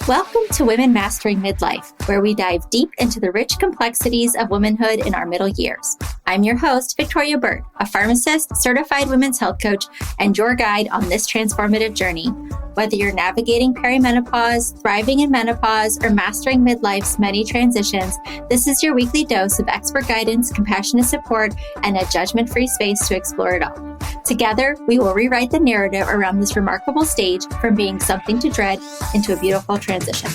Welcome to Women Mastering Midlife, where we dive deep into the rich complexities of womanhood in our middle years. I'm your host, Victoria Bird, a pharmacist, certified women's health coach, and your guide on this transformative journey. Whether you're navigating perimenopause, thriving in menopause, or mastering midlife's many transitions, this is your weekly dose of expert guidance, compassionate support, and a judgment-free space to explore it all. Together, we will rewrite the narrative around this remarkable stage from being something to dread into a beautiful transition.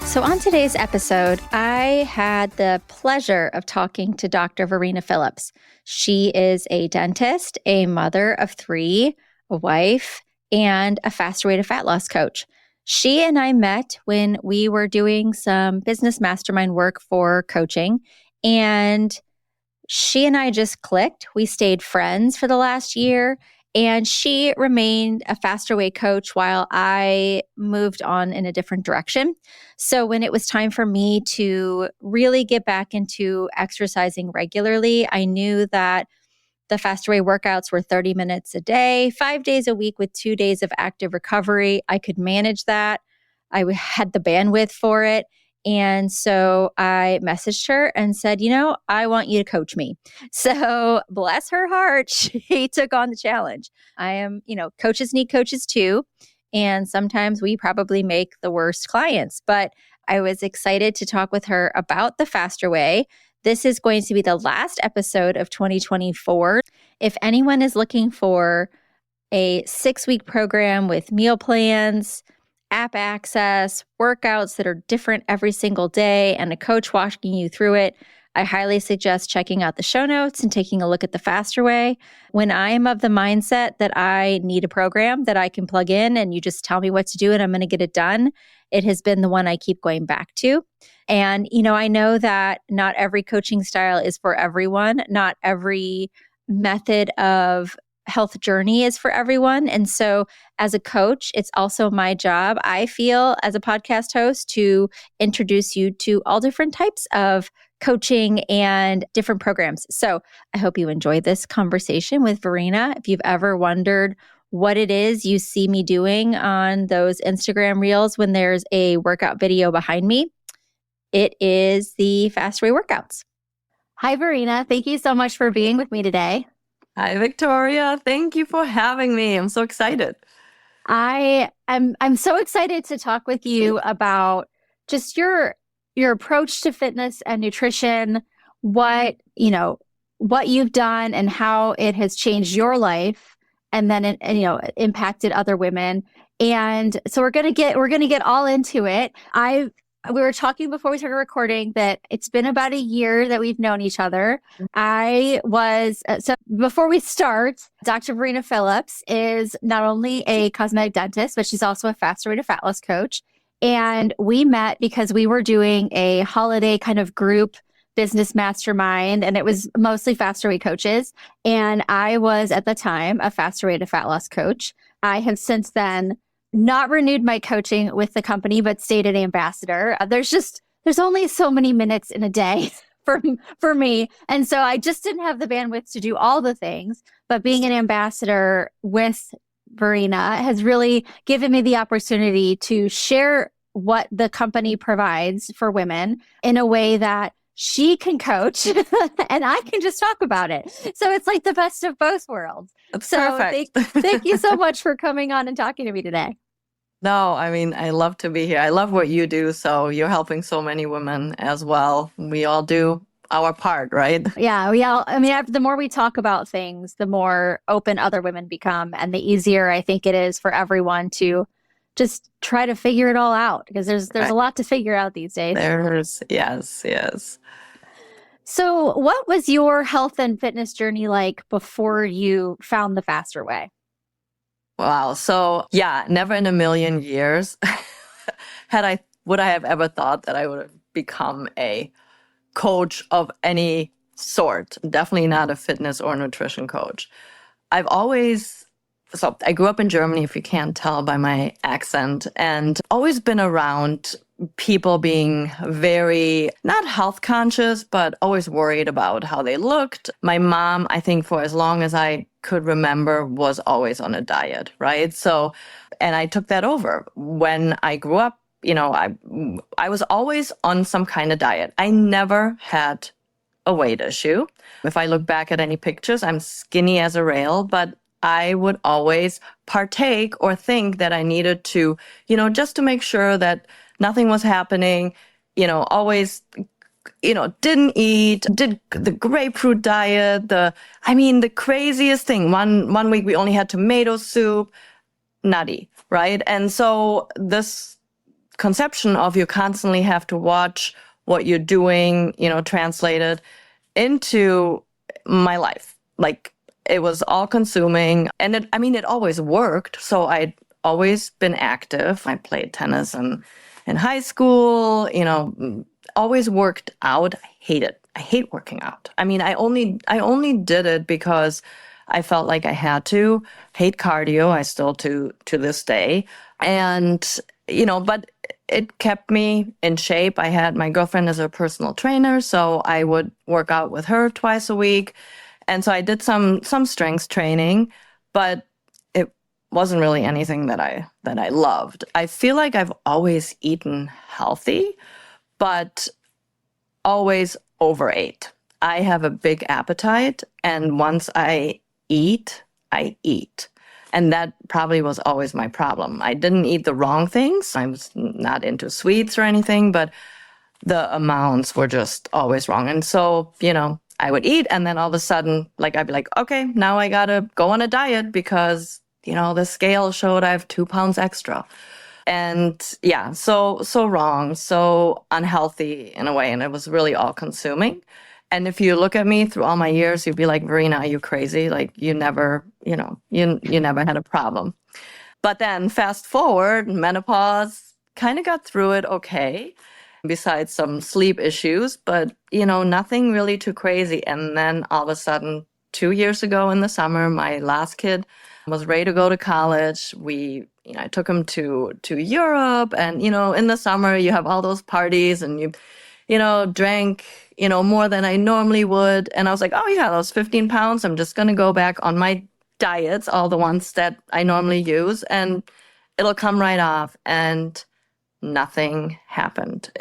So on today's episode, I had the pleasure of talking to Dr. Verena Phillips. She is a dentist, a mother of three, a wife, and a faster way to fat loss coach. She and I met when we were doing some business mastermind work for coaching, and she and I just clicked. We stayed friends for the last year, and she remained a faster way coach while I moved on in a different direction. So when it was time for me to really get back into exercising regularly, I knew that the faster way workouts were 30 minutes a day, 5 days a week with 2 days of active recovery. I could manage that. I had the bandwidth for it. And so I messaged her and said, I want you to coach me. So bless her heart, she took on the challenge. I am, coaches need coaches too. And sometimes we probably make the worst clients, but I was excited to talk with her about the faster way. This is going to be the last episode of 2024. If anyone is looking for a 6-week program with meal plans, app access, workouts that are different every single day, and a coach walking you through it, I highly suggest checking out the show notes and taking a look at the faster way. When I am of the mindset that I need a program that I can plug in and you just tell me what to do and I'm going to get it done, it has been the one I keep going back to. And, I know that not every coaching style is for everyone. Not every method of health journey is for everyone. And so as a coach, it's also my job, I feel, as a podcast host, to introduce you to all different types of coaching and different programs. So I hope you enjoy this conversation with Verena. If you've ever wondered what it is you see me doing on those Instagram reels when there's a workout video behind me, it is the fast way workouts. Hi, Verena. Thank you so much for being with me today. Hi, Victoria. Thank you for having me. I'm so excited. I'm so excited to talk with you about just your approach to fitness and nutrition, what you've done and how it has changed your life, and then it impacted other women. And so we're gonna get all into it. We were talking before we started recording that it's been about a year that we've known each other. So before we start, Dr. Verena Phillips is not only a cosmetic dentist, but she's also a faster way to fat loss coach. And we met because we were doing a holiday kind of group business mastermind, and it was mostly faster way coaches. And I was at the time a faster way to fat loss coach. I have since then not renewed my coaching with the company, but stayed an ambassador. There's only so many minutes in a day for me. And so I just didn't have the bandwidth to do all the things, but being an ambassador with Verena has really given me the opportunity to share what the company provides for women in a way that she can coach and I can just talk about it. So it's like the best of both worlds. That's so perfect. Thank you so much for coming on and talking to me today. No, I love to be here. I love what you do. So you're helping so many women as well. We all do our part, right? Yeah. The more we talk about things, the more open other women become, and the easier I think it is for everyone to just try to figure it all out, because there's a lot to figure out these days. Yes. So what was your health and fitness journey like before you found the faster way? Wow. So never in a million years would I have ever thought that I would have become a coach of any sort. Definitely not a fitness or nutrition coach. I grew up in Germany, if you can't tell by my accent, and always been around people being very, not health conscious, but always worried about how they looked. My mom, I think for as long as I could remember, was always on a diet, right? So, and I took that over. When I grew up, I was always on some kind of diet. I never had a weight issue. If I look back at any pictures, I'm skinny as a rail, but I would always partake or think that I needed to, just to make sure that nothing was happening, always, didn't eat, did the grapefruit diet, the craziest thing. One week we only had tomato soup, nutty, right? And so this conception of you constantly have to watch what you're doing, translated into my life. Like, it was all consuming, and it always worked. So I'd always been active. I played tennis in high school, always worked out. I hate it. I hate working out. I only did it because I felt like I had to. Hate cardio. I still to this day. And, but it kept me in shape. I had my girlfriend as a personal trainer, so I would work out with her twice a week. And so I did some strength training, but it wasn't really anything that I loved. I feel like I've always eaten healthy, but always overate. I have a big appetite, and once I eat, I eat. And that probably was always my problem. I didn't eat the wrong things. I was not into sweets or anything, but the amounts were just always wrong. And so, I would eat, and then all of a sudden, I'd be like, okay, now I gotta go on a diet because, the scale showed I have 2 pounds extra. And yeah, so wrong, so unhealthy in a way. And it was really all consuming. And if you look at me through all my years, you'd be like, Verena, are you crazy? Like, you never, you never had a problem. But then fast forward, menopause, kind of got through it okay, besides some sleep issues, but, nothing really too crazy. And then all of a sudden, 2 years ago in the summer, my last kid was ready to go to college. I took him to Europe, and, in the summer, you have all those parties, and you drank, more than I normally would. And I was like, oh yeah, those 15 pounds, I'm just going to go back on my diets, all the ones that I normally use, and it'll come right off. And nothing happened.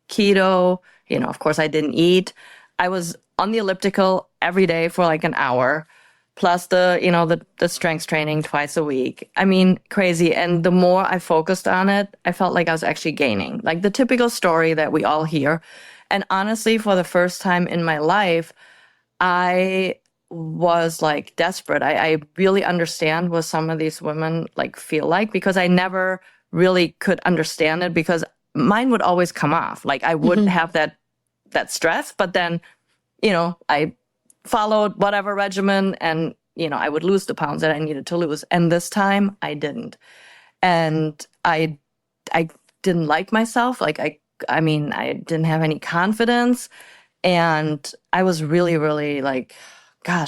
Keto, of course I didn't eat. I was on the elliptical every day for an hour, plus the strength training twice a week. Crazy. And the more I focused on it, I felt like I was actually gaining, the typical story that we all hear. And honestly, for the first time in my life, I was desperate. I really understand what some of these women feel like, because I never really could understand it, because mine would always come off. I would have that stress, but then, I followed whatever regimen, and, I would lose the pounds that I needed to lose. And this time I didn't. And I didn't like myself. I didn't have any confidence. And I was really, really I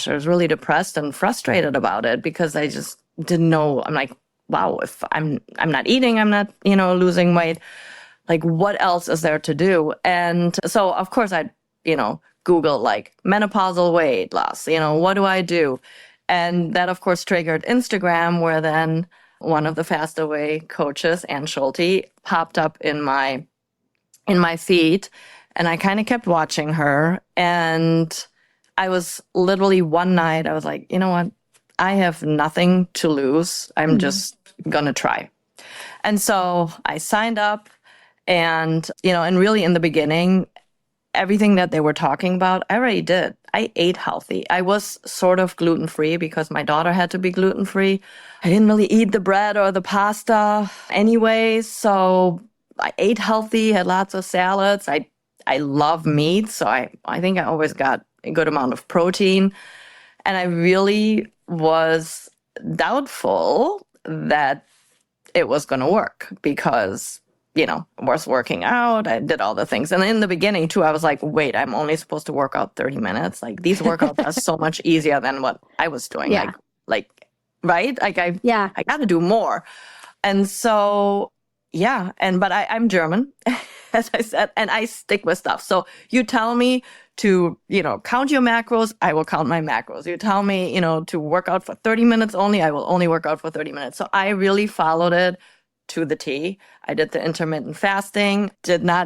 was really depressed and frustrated about it, because I just didn't know. I'm like, wow, if I'm not eating, I'm not, losing weight, what else is there to do? And so, of course, I, Google menopausal weight loss, what do I do? And that, of course, triggered Instagram, where then one of the Fast Away coaches, Ann Schulte, popped up in my feed. And I kind of kept watching her. And I was literally one night, I was like, you know what? I have nothing to lose. I'm just going to try. And so I signed up, and, and really in the beginning, everything that they were talking about, I already did. I ate healthy. I was sort of gluten-free because my daughter had to be gluten-free. I didn't really eat the bread or the pasta anyway. So I ate healthy, had lots of salads. I love meat. So I think I always got a good amount of protein. And I really was doubtful that it was going to work, because, I was working out. I did all the things. And in the beginning, too, I was like, wait, I'm only supposed to work out 30 minutes. These workouts are so much easier than what I was doing. Yeah. Right? I got to do more. And so, yeah. But I'm German, as I said, and I stick with stuff. So you tell me to, count your macros, I will count my macros. You tell me, to work out for 30 minutes only, I will only work out for 30 minutes. So I really followed it to the T. I did the intermittent fasting,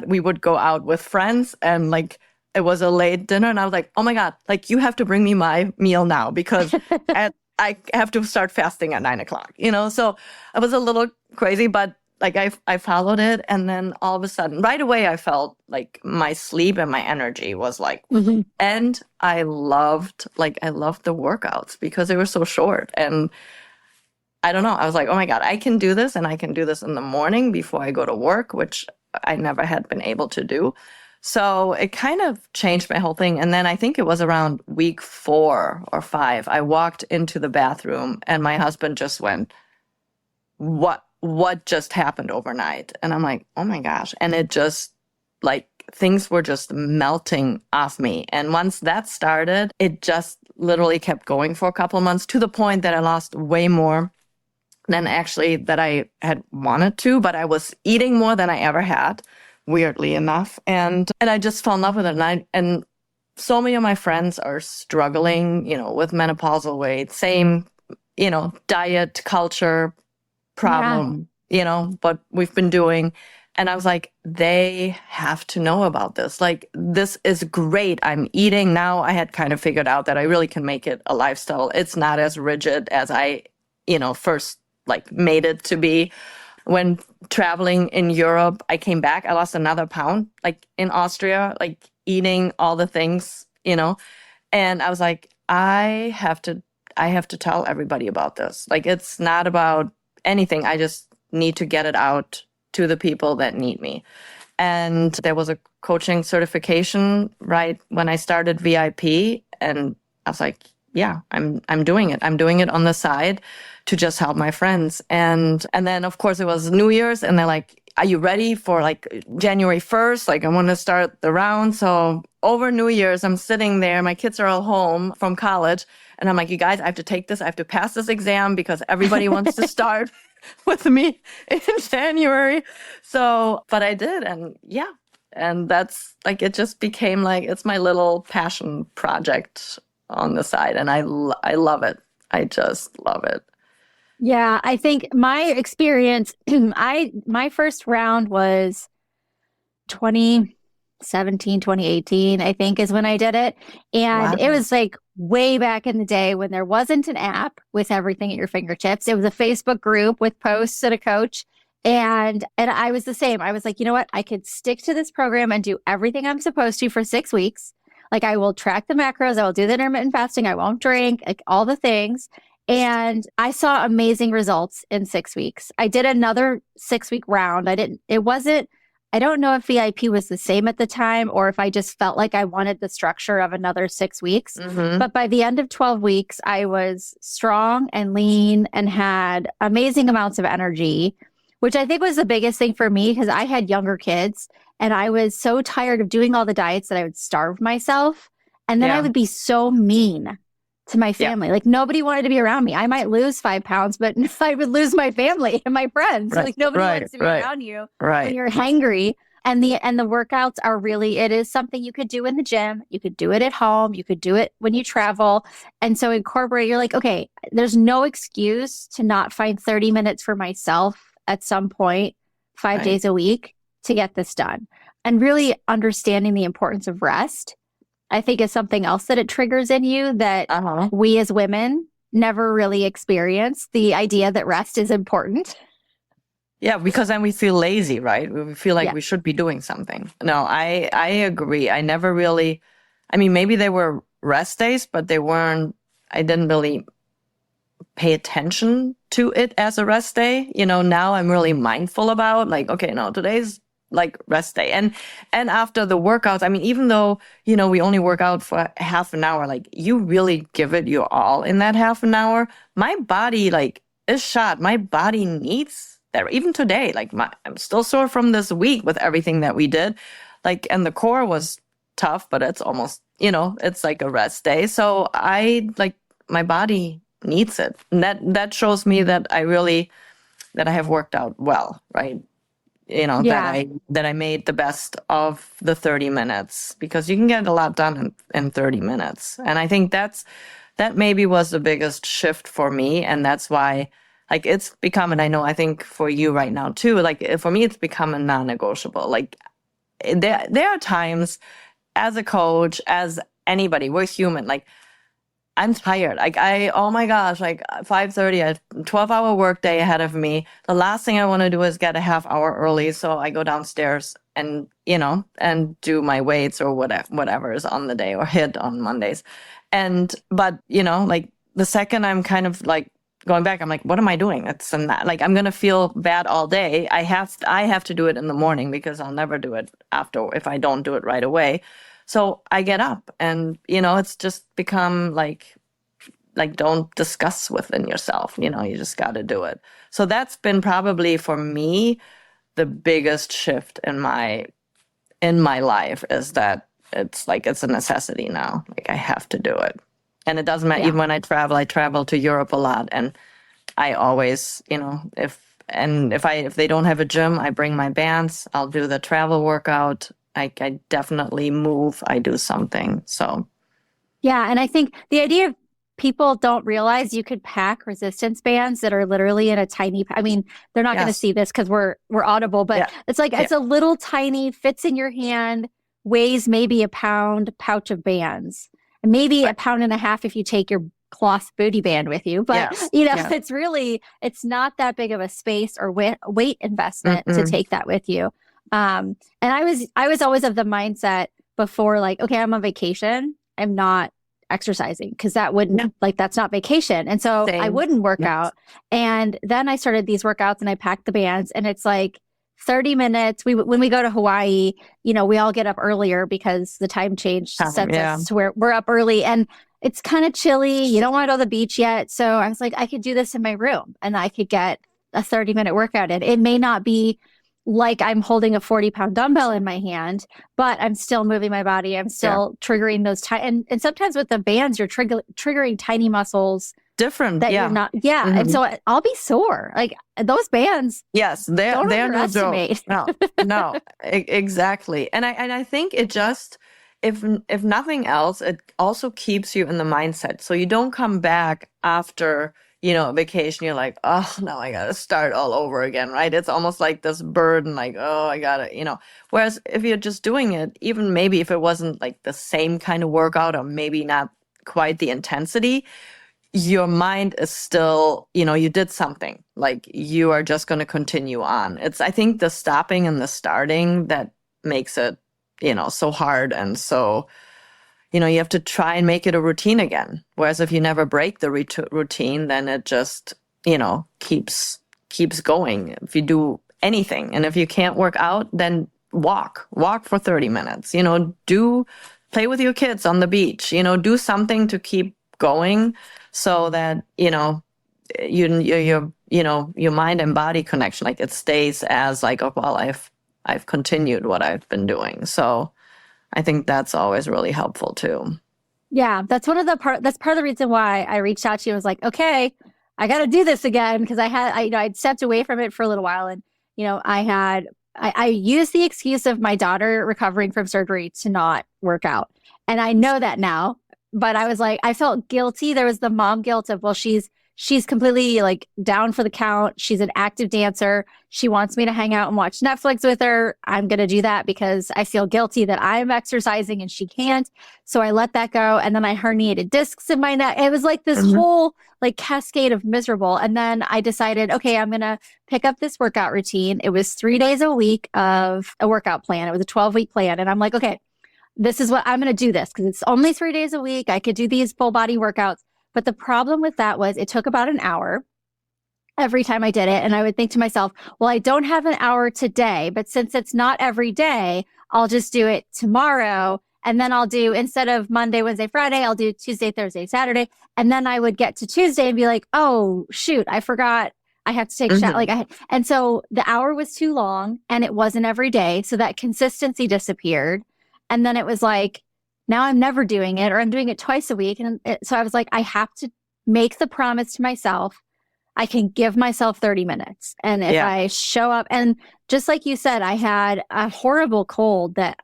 we would go out with friends, and like it was a late dinner, and I was like, oh my God, like you have to bring me my meal now because I have to start fasting at 9 o'clock, So I was a little crazy, but like I followed it, and then all of a sudden, right away, I felt like my sleep and my energy was like, and I loved the workouts because they were so short. And I don't know, I was like, oh my God, I can do this, and I can do this in the morning before I go to work, which I never had been able to do. So it kind of changed my whole thing. And then I think it was around week 4 or 5, I walked into the bathroom and my husband just went, what just happened overnight? And I'm like, oh my gosh. And it just like things were just melting off me. And once that started, it just literally kept going for a couple of months, to the point that I lost way more than actually that I had wanted to, but I was eating more than I ever had, weirdly enough. And I just fell in love with it. And so many of my friends are struggling, with menopausal weight, same, diet culture problem, but we've been doing. And I was like, they have to know about this. Like, this is great. I'm eating now. I had kind of figured out that I really can make it a lifestyle. It's not as rigid as I, first like made it to be. When traveling in Europe, I came back, I lost another pound, like in Austria, like eating all the things, and I was like, I have to tell everybody about this. Like, it's not about anything. I just need to get it out to the people that need me. And there was a coaching certification right when I started VIP, and I was like, yeah, I'm doing it. I'm doing it on the side to just help my friends. And then of course it was New Year's, and they're like, are you ready for like January 1st? Like, I want to start the round. So over New Year's, I'm sitting there, my kids are all home from college, and I'm like, you guys, I have to take this. I have to pass this exam because everybody wants to start with me in January. So, but I did. And yeah, and that's like, it just became like, it's my little passion project on the side. And I love it. I just love it. Yeah, I think my experience, my first round was 2017, 2018, I think is when I did it. And Wow. it was like way back in the day when there wasn't an app with everything at your fingertips. It was a Facebook group with posts and a coach. And I was the same. I was like, you know what? I could stick to this program and do everything I'm supposed to for 6 weeks. Like, I will track the macros. I will do the intermittent fasting. I won't drink, like all the things. And I saw amazing results in 6 weeks. I did another 6-week round. I don't know if VIP was the same at the time or if I just felt like I wanted the structure of another 6 weeks. Mm-hmm. But by the end of 12 weeks, I was strong and lean and had amazing amounts of energy, which I think was the biggest thing for me because I had younger kids and I was so tired of doing all the diets that I would starve myself. And then I would be so mean to my family. Yeah. Like, nobody wanted to be around me. I might lose 5 pounds, but I would lose my family and my friends. Right. Like, nobody wants to be around you when you're hangry. And the workouts are really, it is something you could do in the gym. You could do it at home. You could do it when you travel. And so incorporate, you're like, okay, there's no excuse to not find 30 minutes for myself at some point, 5 days a week to get this done. And really understanding the importance of rest, I think, is something else that it triggers in you that we as women never really experience, the idea that rest is important. Yeah, because then we feel lazy, right? We feel like we should be doing something. No, I agree. I never really, I mean, maybe they were rest days, but I didn't really pay attention to it as a rest day. Now I'm really mindful about like, okay, no, today's like rest day. And after the workouts, I mean, even though, we only work out for half an hour, like you really give it your all in that half an hour. My body like is shot. My body needs that. Even today, like I'm still sore from this week with everything that we did. Like, and the core was tough, but it's almost, it's like a rest day. So my body needs it. And that shows me that I have worked out well, right? Yeah. that I made the best of the 30 minutes, because you can get a lot done in 30 minutes. And I think that maybe was the biggest shift for me. And that's why, like, it's become, and I think for you right now too, like for me, it's become a non-negotiable. Like there are times as a coach, as anybody, we're human. Like I'm tired. Like oh my gosh, like 5:30, a 12-hour workday ahead of me. The last thing I want to do is get a half hour early. So I go downstairs and, and do my weights or whatever is on the day, or hit on Mondays. But like the second I'm kind of like going back, I'm like, what am I doing? It's not like I'm going to feel bad all day. I have to do it in the morning, because I'll never do it after if I don't do it right away. So I get up and, it's just become like don't discuss within yourself, you just got to do it. So that's been probably for me the biggest shift in my life, is that it's a necessity now. Like I have to do it. And it doesn't matter. Even when I travel to Europe a lot, and I always, if they don't have a gym, I bring my bands, I'll do the travel workout. I definitely move. I do something. So. Yeah. And I think the idea of people don't realize you could pack resistance bands that are literally in a tiny, I mean, they're not going to see this because we're audible, but it's like, it's a little tiny, fits in your hand, weighs maybe a pound pouch of bands, and maybe a pound and a half if you take your cloth booty band with you. But, it's not that big of a space or weight investment to take that with you. And I was always of the mindset before, like, okay, I'm on vacation, I'm not exercising, because that wouldn't that's not vacation. And so I wouldn't work out. And then I started these workouts and I packed the bands, and it's like 30 minutes. When we go to Hawaii, we all get up earlier because the time change sets us to where we're up early, and it's kind of chilly. You don't want to go to the beach yet. So I was like, I could do this in my room and I could get a 30-minute workout in. It may not be like I'm holding a 40-pound dumbbell in my hand, but I'm still moving my body. I'm still triggering those and sometimes with the bands, you're triggering tiny muscles. Different. That you're not. Yeah. Mm-hmm. And so I'll be sore. Like those bands. Yes. They're no joke. No, exactly. And I think it just, if nothing else, it also keeps you in the mindset. So you don't come back after, vacation, you're like, oh, now I got to start all over again, right? It's almost like this burden, like, oh, I got to, whereas if you're just doing it, even maybe if it wasn't like the same kind of workout, or maybe not quite the intensity, your mind is still, you did something, like you are just going to continue on. It's, I think the stopping and the starting that makes it, so hard. And so, you have to try and make it a routine again. Whereas if you never break the routine, then it just, keeps going. If you do anything, and if you can't work out, then walk for 30 minutes, play with your kids on the beach, do something to keep going, so that, your mind and body connection, like it stays as like, oh, well, I've continued what I've been doing. So I think that's always really helpful too. Yeah, that's that's part of the reason why I reached out to you. I was like, okay, I got to do this again, because I'd stepped away from it for a little while, and I used the excuse of my daughter recovering from surgery to not work out, and I know that now. But I was like, I felt guilty. There was the mom guilt of, well, she's completely like down for the count. She's an active dancer. She wants me to hang out and watch Netflix with her. I'm going to do that because I feel guilty that I'm exercising and she can't. So I let that go. And then I herniated discs in my neck. It was like this whole like cascade of miserable. And then I decided, okay, I'm going to pick up this workout routine. It was 3 days a week of a workout plan. It was a 12-week plan. And I'm like, okay, this is what I'm going to do this, because it's only 3 days a week. I could do these full body workouts. But the problem with that was it took about an hour every time I did it. And I would think to myself, well, I don't have an hour today, but since it's not every day, I'll just do it tomorrow. And then I'll do, instead of Monday, Wednesday, Friday, I'll do Tuesday, Thursday, Saturday. And then I would get to Tuesday and be like, oh, shoot, I forgot I have to take a shot. And so the hour was too long and it wasn't every day. So that consistency disappeared. And then it was like, now I'm never doing it, or I'm doing it twice a week. And so I was like, I have to make the promise to myself. I can give myself 30 minutes. And if I show up, and just like you said, I had a horrible cold that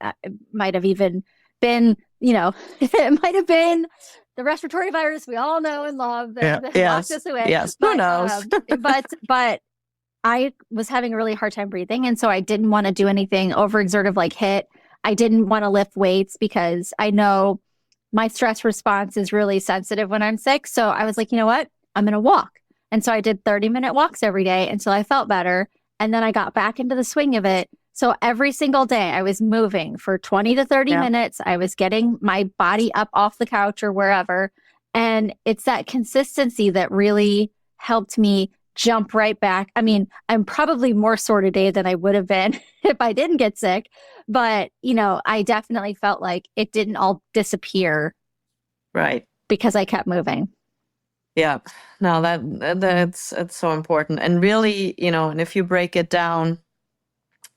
might have even been, it might have been the respiratory virus we all know and love that locked us away. Yes. Who knows? but I was having a really hard time breathing. And so I didn't want to do anything overexertive like HIIT. I didn't want to lift weights because I know my stress response is really sensitive when I'm sick. So I was like, you know what? I'm going to walk. And so I did 30-minute walks every day until I felt better. And then I got back into the swing of it. So every single day I was moving for 20 to 30 minutes. I was getting my body up off the couch or wherever. And it's that consistency that really helped me jump right back. I mean, I'm probably more sore today than I would have been if I didn't get sick. But, I definitely felt like it didn't all disappear. Right. Because I kept moving. Yeah. No, it's so important. And really, and if you break it down,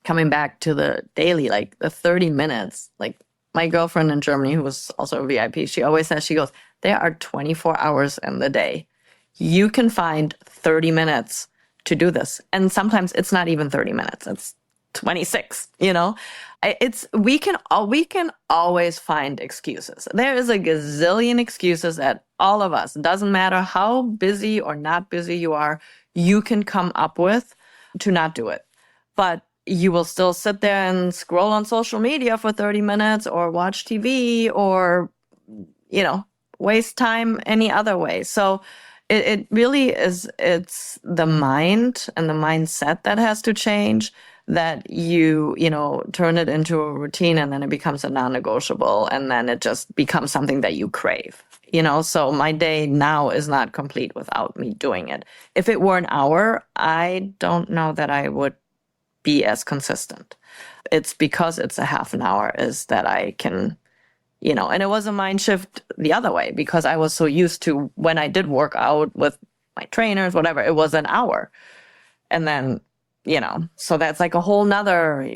coming back to the daily, like the 30 minutes, like my girlfriend in Germany, who was also a VIP, she always says, she goes, there are 24 hours in the day. You can find 30 minutes to do this. And sometimes it's not even 30 minutes. It's 26, we can always find excuses. There is a gazillion excuses that all of us, doesn't matter how busy or not busy you are, you can come up with to not do it. But you will still sit there and scroll on social media for 30 minutes or watch TV or, waste time any other way. So it really is, it's the mind and the mindset that has to change, that you turn it into a routine, and then it becomes a non-negotiable, and then it just becomes something that you crave. So my day now is not complete without me doing it. If it were an hour, I don't know that I would be as consistent. It's because it's a half an hour is that I can, and it was a mind shift the other way, because I was so used to when I did work out with my trainers, whatever, it was an hour. And then, so that's like a whole nother,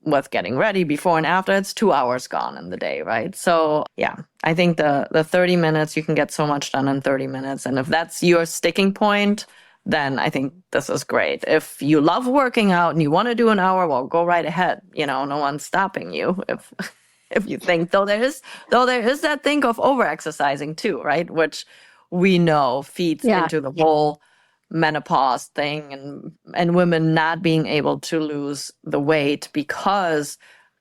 with getting ready before and after, it's 2 hours gone in the day, right? So yeah, I think the 30 minutes, you can get so much done in 30 minutes. And if that's your sticking point, then I think this is great. If you love working out and you want to do an hour, well, go right ahead. No one's stopping you. If you think, though there is that thing of over-exercising too, right? Which we know feeds into the whole menopause thing, and women not being able to lose the weight because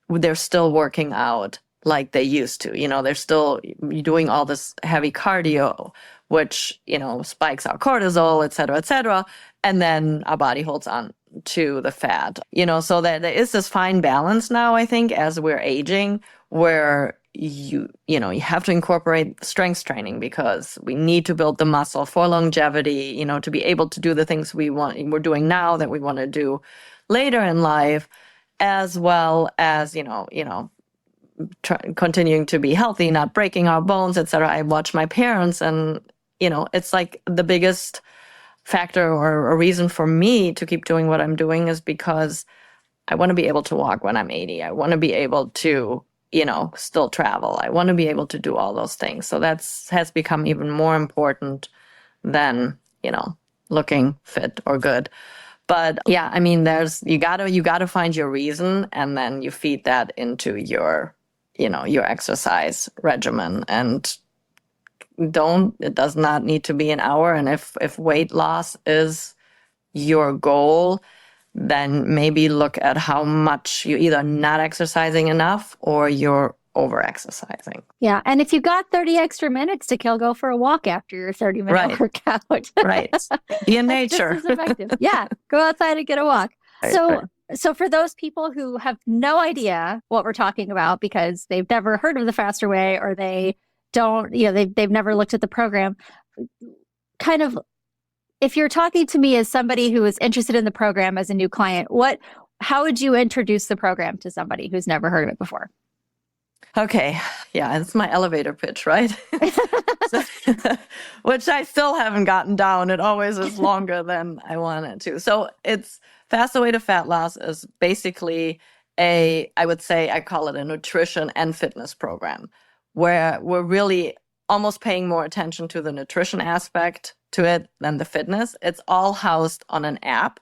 they're still working out like they used to. They're still doing all this heavy cardio, which, spikes our cortisol, et cetera, and then our body holds on to the fat. So that there is this fine balance now, I think, as we're aging, where you have to incorporate strength training, because we need to build the muscle for longevity, to be able to do the things we're doing now that we want to do later in life, as well as, continuing to be healthy, not breaking our bones, etc. I watch my parents, and, it's like the biggest factor or a reason for me to keep doing what I'm doing is because I want to be able to walk when I'm 80. I want to be able to, still travel. I want to be able to do all those things. So has become even more important than, looking fit or good. But yeah, I mean, you gotta find your reason, and then you feed that into your exercise regimen. And it does not need to be an hour. And if weight loss is your goal, then maybe look at how much you're either not exercising enough or you're over exercising. Yeah. And if you got 30 extra minutes to kill, go for a walk after your 30-minute workout. Right. Be in nature. Just as effective. Yeah. Go outside and get a walk. So for those people who have no idea what we're talking about because they've never heard of the Faster Way, or they don't, they've never looked at the program, kind of, if you're talking to me as somebody who is interested in the program as a new client, how would you introduce the program to somebody who's never heard of it before? Okay. Yeah, it's my elevator pitch, right? Which I still haven't gotten down. It always is longer than I want it to. So it's Faster Way to Fat Loss is basically I would say I call it a nutrition and fitness program, where we're really almost paying more attention to the nutrition aspect to it than the fitness. It's all housed on an app.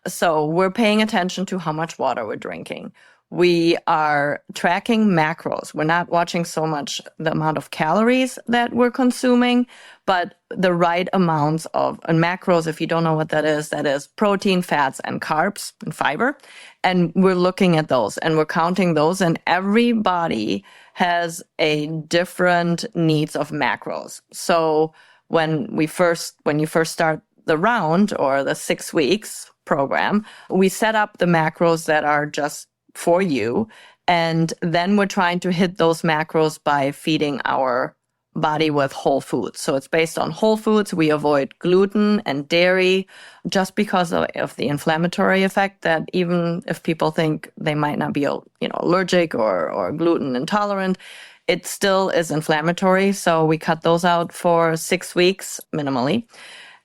So we're paying attention to how much water we're drinking. We are tracking macros. We're not watching so much the amount of calories that we're consuming, but the right amounts of macros. If you don't know what that is protein, fats, and carbs and fiber. And we're looking at those and we're counting those, and every body has a different needs of macros. So when you first start the round or the 6 weeks program, we set up the macros that are just for you. And then we're trying to hit those macros by feeding our body with whole foods. So it's based on whole foods. We avoid gluten and dairy just because of the inflammatory effect, that even if people think they might not be, allergic or gluten intolerant, it still is inflammatory. So we cut those out for 6 weeks minimally.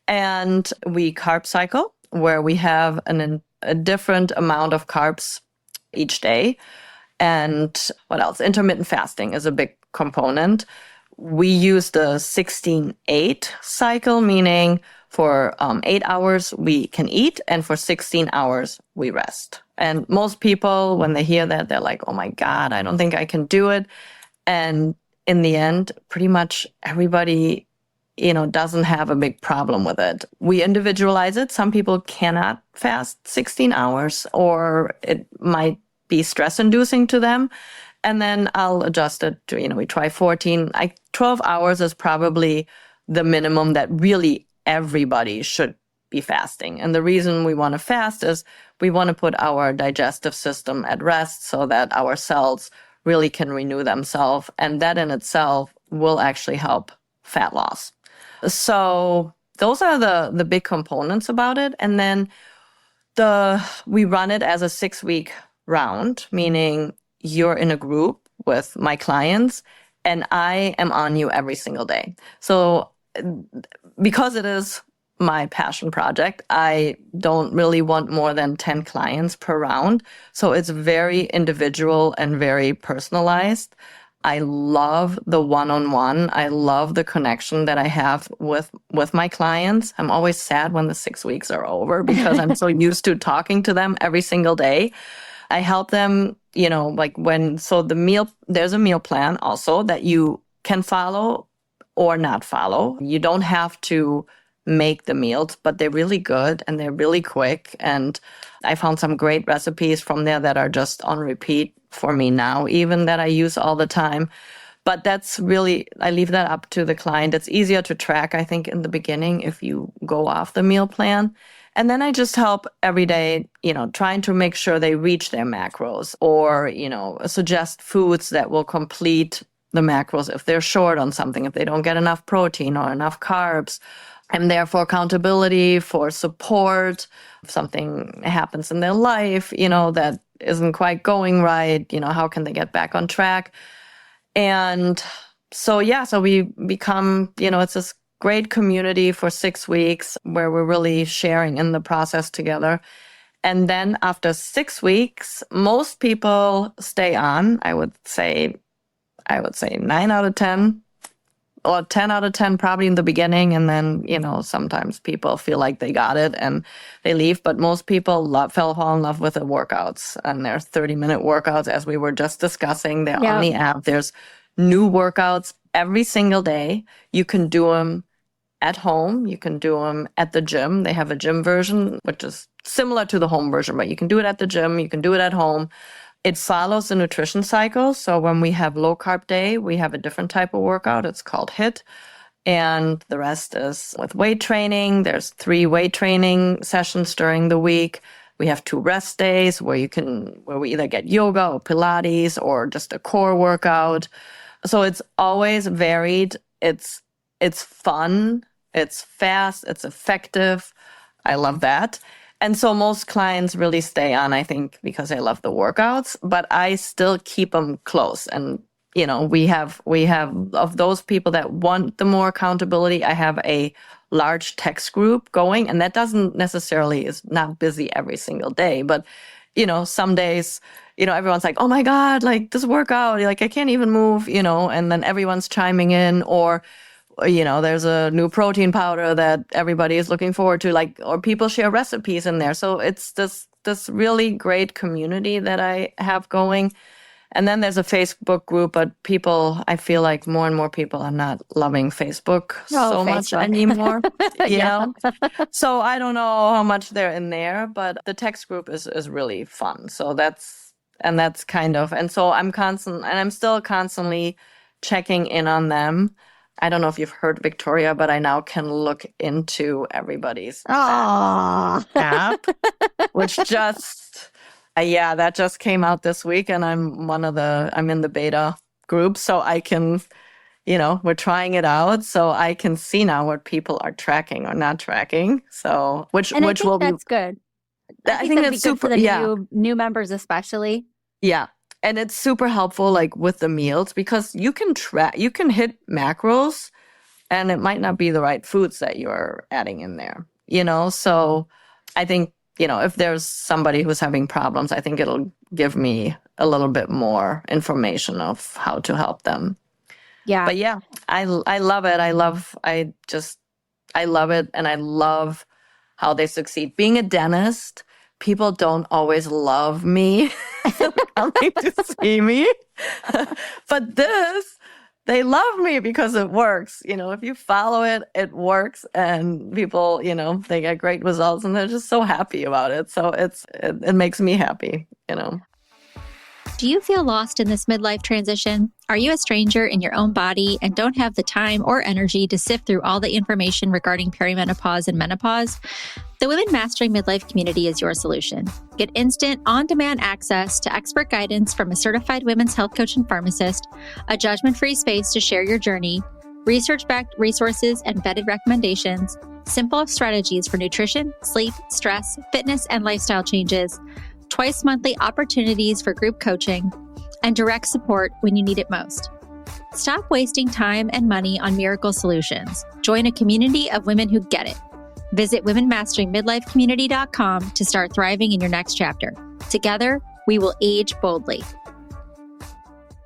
And we carb cycle, where we have a different amount of carbs each day. And what else? Intermittent fasting is a big component. We use the 16-8 cycle, meaning for 8 hours we can eat, and for 16 hours we rest. And most people, when they hear that, they're like, oh my God, I don't think I can do it. And in the end, pretty much everybody doesn't have a big problem with it. We individualize it. Some people cannot fast 16 hours, or it might be stress inducing to them. And then I'll adjust it to, we try 14. 12 hours is probably the minimum that really everybody should be fasting. And the reason we want to fast is we want to put our digestive system at rest so that our cells really can renew themselves. And that in itself will actually help fat loss. So those are the big components about it. And then we run it as a 6-week round, meaning you're in a group with my clients and I am on you every single day. So because it is my passion project, I don't really want more than 10 clients per round. So it's very individual and very personalized. I love the one-on-one. I love the connection that I have with my clients. I'm always sad when the 6 weeks are over because I'm so used to talking to them every single day. I help them, there's a meal plan also that you can follow or not follow. You don't have to make the meals, but they're really good and they're really quick. And I found some great recipes from there that are just on repeat for me now, even that I use all the time. But that's really, I leave that up to the client. It's easier to track, I think, in the beginning if you go off the meal plan. And then I just help every day, trying to make sure they reach their macros, or, suggest foods that will complete the macros if they're short on something, if they don't get enough protein or enough carbs. I'm there for accountability, for support. If something happens in their life, that isn't quite going right, how can they get back on track? And so we become, it's this great community for 6 weeks where we're really sharing in the process together. And then after 6 weeks, most people stay on. I would say 9 out of 10. Or 10 out of 10 probably in the beginning. And then, sometimes people feel like they got it and they leave. But most people fall in love with the workouts. And there's 30-minute workouts, as we were just discussing. They're on the app. There's new workouts every single day. You can do them at home. You can do them at the gym. They have a gym version, which is similar to the home version, but you can do it at the gym. You can do it at home. It follows the nutrition cycle. So when we have low carb day, we have a different type of workout. It's called HIIT. And the rest is with weight training. There's 3 weight training sessions during the week. We have 2 rest days where we either get yoga or Pilates or just a core workout. So it's always varied. It's fun. It's fast. It's effective. I love that. And so most clients really stay on, I think, because they love the workouts, but I still keep them close. And, we have of those people that want the more accountability, I have a large text group going, and that doesn't necessarily is not busy every single day, but, some days, everyone's like, oh my God, like this workout, like I can't even move, and then everyone's chiming in, or there's a new protein powder that everybody is looking forward to, like, or people share recipes in there. So it's this really great community that I have going. And then there's a Facebook group, but I feel like more and more people are not loving Facebook so much anymore, Yeah. So I don't know how much they're in there, but the text group is really fun. So that's kind of, and so I'm still constantly checking in on them. I don't know if you've heard, Victoria, but I now can look into everybody's app, which just, that just came out this week, and I'm in the beta group, so I can, we're trying it out, so I can see now what people are tracking or not tracking. So, which will that's good. I think that's super good for the new members, especially. Yeah. And it's super helpful, like with the meals, because you can hit macros and it might not be the right foods that you're adding in there, So I think, if there's somebody who's having problems, I think it'll give me a little bit more information of how to help them. Yeah. But yeah, I love it. I love it. And I love how they succeed. Being a dentist, people don't always love me coming to see me. But they love me because it works. If you follow it, it works. And people, they get great results and they're just so happy about it. So it makes me happy. Do you feel lost in this midlife transition? Are you a stranger in your own body and don't have the time or energy to sift through all the information regarding perimenopause and menopause? The Women Mastering Midlife community is your solution. Get instant, on-demand access to expert guidance from a certified women's health coach and pharmacist, a judgment-free space to share your journey, research-backed resources and vetted recommendations, simple strategies for nutrition, sleep, stress, fitness, and lifestyle changes, twice monthly opportunities for group coaching, and direct support when you need it most. Stop wasting time and money on miracle solutions. Join a community of women who get it. Visit womenmasteringmidlifecommunity.com to start thriving in your next chapter. Together, we will age boldly.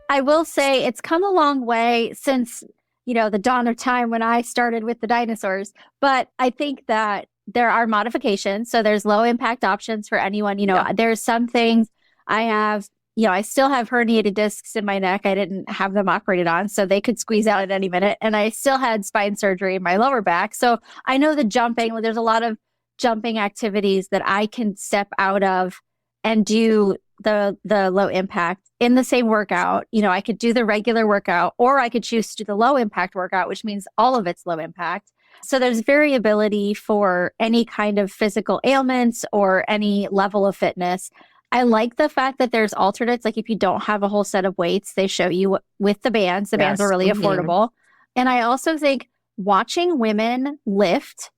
I will say it's come a long way since, the dawn of time when I started with the dinosaurs. But I think that there are modifications. So there's low impact options for anyone. There's some things I have, I still have herniated discs in my neck. I didn't have them operated on, so they could squeeze out at any minute. And I still had spine surgery in my lower back. So I know the jumping, there's a lot of jumping activities that I can step out of and do the low impact in the same workout. I could do the regular workout, or I could choose to do the low impact workout, which means all of it's low impact. So there's variability for any kind of physical ailments or any level of fitness. I like the fact that there's alternates. Like if you don't have a whole set of weights, they show you with the bands. The bands are really affordable. And I also think watching women lift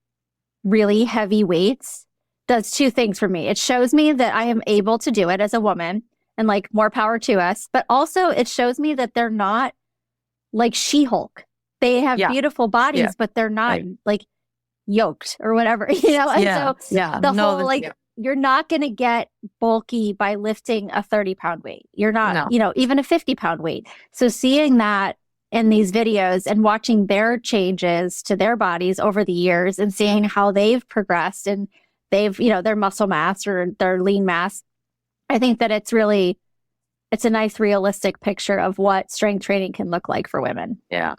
really heavy weights does two things for me. It shows me that I am able to do it as a woman, and like more power to us. But also it shows me that they're not like She-Hulk. They have beautiful bodies, but they're not like yoked or whatever, And so the whole you're not going to get bulky by lifting a 30-pound weight. You're not, even a 50-pound weight. So seeing that in these videos and watching their changes to their bodies over the years and seeing how they've progressed and they've, their muscle mass or their lean mass, I think that it's a nice realistic picture of what strength training can look like for women. Yeah.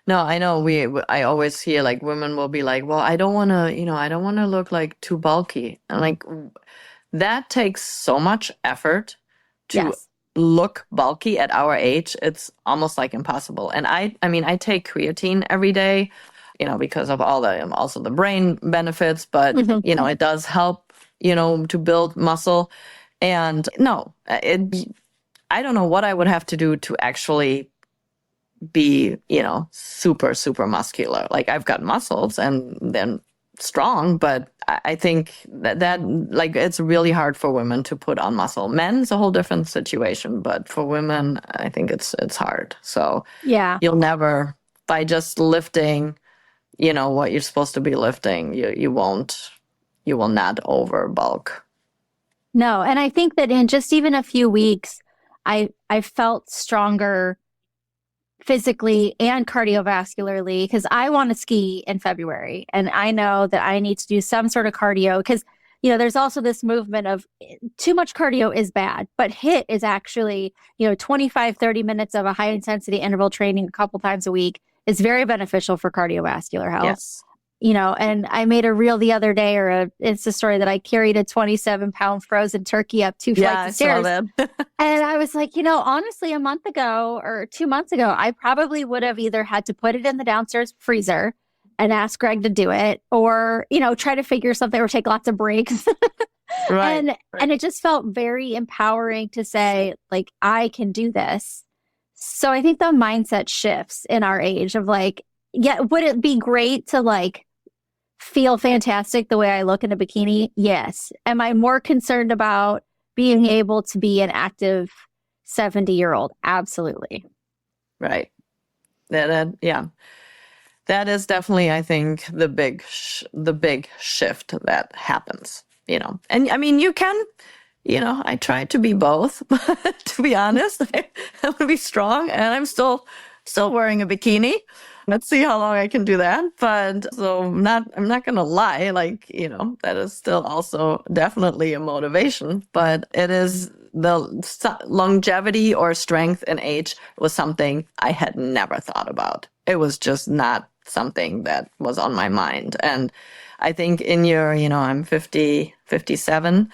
No, I know I always hear like women will be like, well, I don't want to look like too bulky. And like that takes so much effort to look bulky at our age. It's almost like impossible. And I take creatine every day, because of all also the brain benefits, but it does help, to build muscle. And no, I don't know what I would have to do to actually be, super, super muscular. Like I've got muscles and then strong, but I think that like it's really hard for women to put on muscle. Men's a whole different situation, but for women, I think it's hard. So you'll never, by just lifting, what you're supposed to be lifting, you will not over bulk. No, and I think that in just even a few weeks, I felt stronger physically and cardiovascularly, because I want to ski in February and I know that I need to do some sort of cardio because, there's also this movement of too much cardio is bad, but HIIT is actually, 25, 30 minutes of a high intensity interval training a couple times a week is very beneficial for cardiovascular health. Yes. And I made a reel the other day or a Insta story that I carried a 27-pound frozen turkey up 2 flights of stairs. And I was like, honestly, a month ago or 2 months ago, I probably would have either had to put it in the downstairs freezer and ask Greg to do it or, try to figure something or take lots of breaks. Right. And it just felt very empowering to say, like, I can do this. So I think the mindset shifts in our age of like, yeah, would it be great to like feel fantastic the way I look in a bikini? Yes. Am I more concerned about being able to be an active 70-year-old? Absolutely. Right. Yeah. That is definitely, I think, the big shift that happens, And I mean, you can, I try to be both, but to be honest, I want to be strong and I'm still wearing a bikini. Let's see how long I can do that. But so I'm not going to lie, like, that is still also definitely a motivation, but it is the longevity or strength in age was something I had never thought about. It was just not something that was on my mind. And I think in your, I'm 50, 57,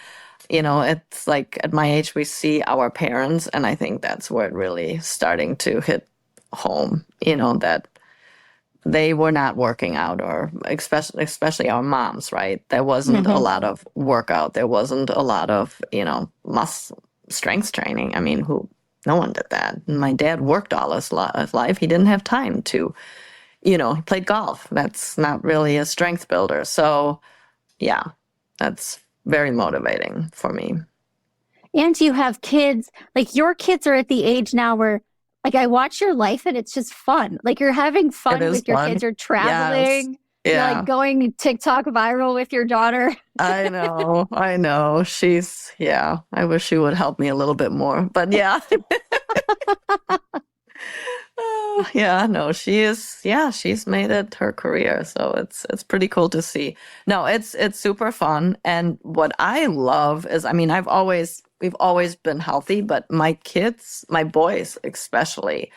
it's like at my age, we see our parents. And I think that's where it really starting to hit home, that they were not working out, or especially our moms, right? There wasn't a lot of workout. There wasn't a lot of, muscle strength training. I mean, no one did that. My dad worked all his life. He didn't have time to, he played golf. That's not really a strength builder. So yeah, that's very motivating for me. And you have kids, like your kids are at the age now where like I watch your life and it's just fun. Like you're having fun with your kids. You're traveling. Yes. Yeah. You're like going TikTok viral with your daughter. I know. She's, I wish she would help me a little bit more, but yeah. She's made it her career. So it's pretty cool to see. No, it's super fun. And what I love is, I mean, we've always been healthy, but my kids, my boys especially,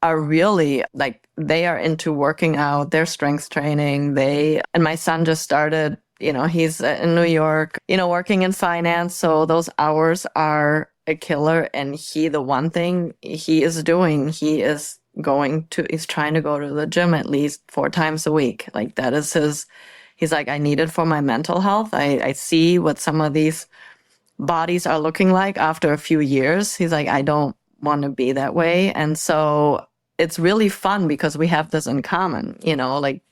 are really like, they are into working out, their strength training. And my son just started, he's in New York, working in finance. So those hours are a killer. And the one thing he is doing, he's trying to go to the gym at least 4 times a week. Like that is he's like, I need it for my mental health. I see what some of these bodies are looking like after a few years. He's like, I don't want to be that way. And so it's really fun because we have this in common, like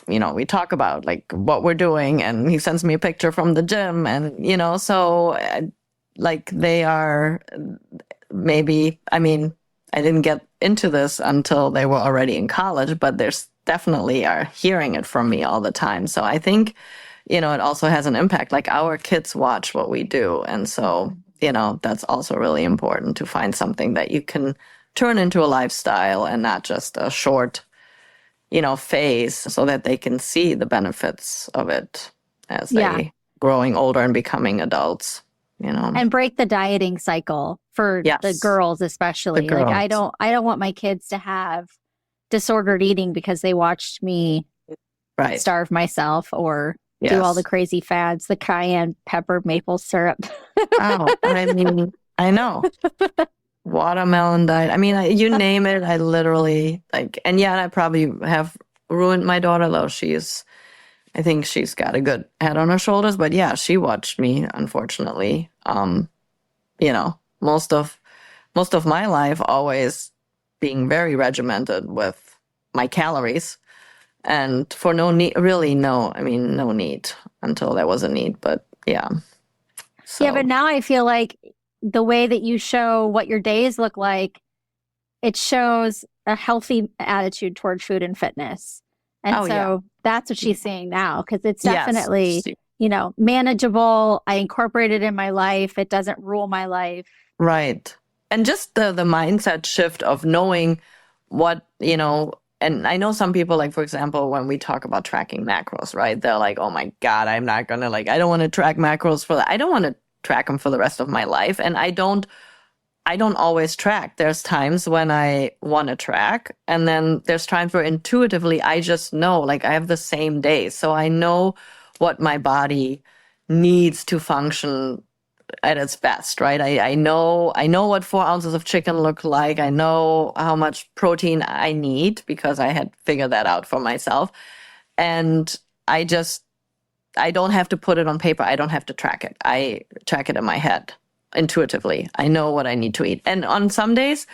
we talk about like what we're doing, and he sends me a picture from the gym, and, so like they are maybe, I mean, I didn't get into this until they were already in college, but there's definitely are hearing it from me all the time. So I think, it also has an impact. Like our kids watch what we do. And so, that's also really important to find something that you can turn into a lifestyle and not just a short, phase, so that they can see the benefits of it as they growing older and becoming adults, And break the dieting cycle for the girls, especially. Like I don't want my kids to have disordered eating because they watched me starve myself or do all the crazy fads, the cayenne pepper maple syrup. Oh, I mean, I know. Watermelon diet. I mean, you name it, I literally and I probably have ruined my daughter though. I think she's got a good head on her shoulders, but she watched me, unfortunately. Most of my life always being very regimented with my calories, and for no need until there was a need, but So. Yeah, but now I feel like the way that you show what your days look like, it shows a healthy attitude toward food and fitness. And that's what she's seeing now, because it's definitely, manageable. I incorporate it in my life. It doesn't rule my life. Right. And just the mindset shift of knowing what, and I know some people, like, for example, when we talk about tracking macros, right? They're like, oh my God, I'm not going to I don't want to track macros I don't want to track them for the rest of my life. And I don't always track. There's times when I want to track, and then there's times where intuitively I just know, I have the same days. So I know what my body needs to function at its best, right? I know what 4 ounces of chicken look like. I know how much protein I need because I had figured that out for myself. And I don't have to put it on paper. I don't have to track it. I track it in my head intuitively. I know what I need to eat. And on some days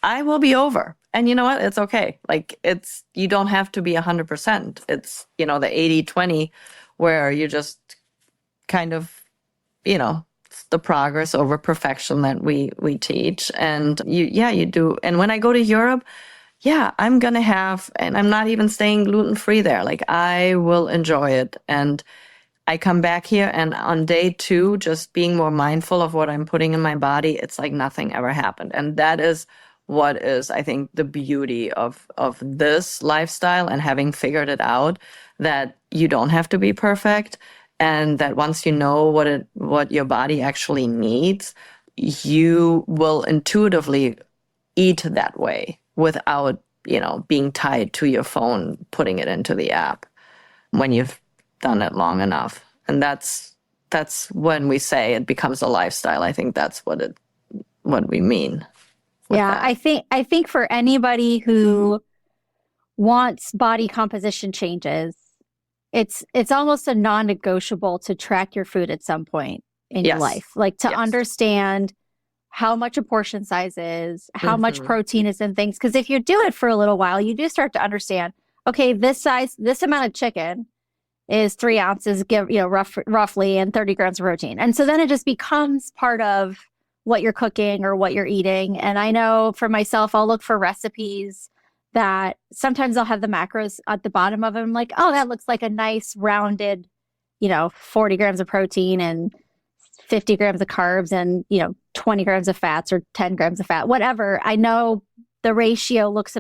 I will be over. And you know what? It's okay. You don't have to be 100%. It's, the 80-20 where you just kind of, the progress over perfection that we teach. And you do. And when I go to Europe, I'm going to have, and I'm not even staying gluten-free there. I will enjoy it. And I come back here, and on day 2, just being more mindful of what I'm putting in my body, it's like nothing ever happened. And that is what is, I think, the beauty of this lifestyle, and having figured it out, that you don't have to be perfect. And that once you know what your body actually needs, you will intuitively eat that way without, being tied to your phone, putting it into the app when you've done it long enough. And that's when we say it becomes a lifestyle. I think that's what we mean. Yeah, that. I think for anybody who wants body composition changes, it's almost a non-negotiable to track your food at some point in your life. To understand how much a portion size is, how much protein is in things. Because if you do it for a little while, you do start to understand, okay, this amount of chicken is 3 ounces, roughly, and 30 grams of protein. And so then it just becomes part of what you're cooking or what you're eating. And I know for myself, I'll look for recipes that sometimes I'll have the macros at the bottom of them. I'm like, oh, that looks like a nice rounded, 40 grams of protein and 50 grams of carbs and, 20 grams of fats or 10 grams of fat, whatever. I know the ratio looks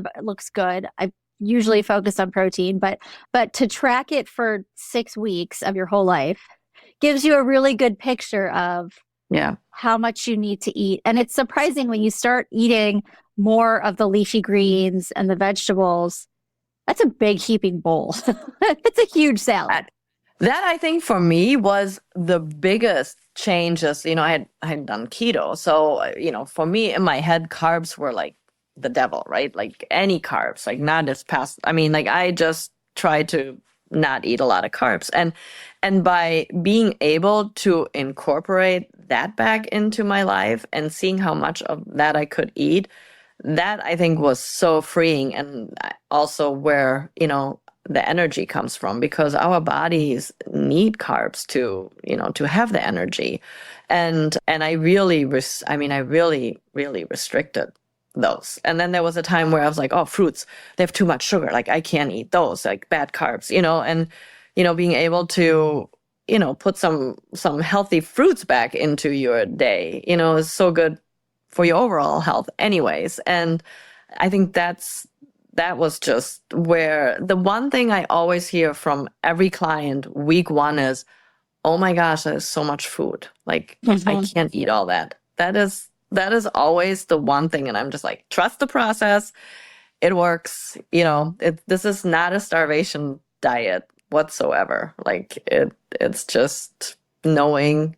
good. I usually focus on protein, but to track it for 6 weeks of your whole life gives you a really good picture of how much you need to eat. And it's surprising when you start eating more of the leafy greens and the vegetables. That's a big heaping bowl. It's a huge salad. That I think for me was the biggest changes. I had done keto. So, for me in my head, carbs were like the devil, right? Like any carbs, not as past. I just try to not eat a lot of carbs. And by being able to incorporate that back into my life and seeing how much of that I could eat, that I think was so freeing. And also where, the energy comes from, because our bodies need carbs to have the energy. And I really, really restricted those. And then there was a time where I was like, oh, fruits, they have too much sugar. I can't eat those, bad carbs, and, being able to, put some healthy fruits back into your day, is so good for your overall health anyways. And I think that was just where the one thing I always hear from every client week 1 is, oh my gosh, there's so much food. I can't eat all that. That is always the one thing. And I'm just like, trust the process. It works. This is not a starvation diet whatsoever. It's just knowing,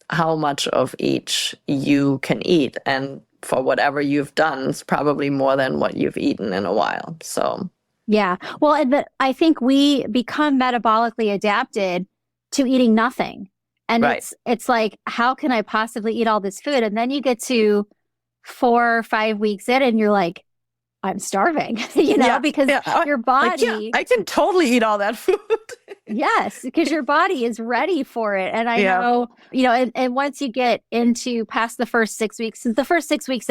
how much of each you can eat. And for whatever you've done, it's probably more than what you've eaten in a while. So, yeah. Well, I think we become metabolically adapted to eating nothing. And it's like, how can I possibly eat all this food? And then you get to 4 or 5 weeks in and you're like, I'm starving, because your body. I can totally eat all that food. Yes, because your body is ready for it. And I know, and once you get into past the first 6 weeks, the first 6 weeks,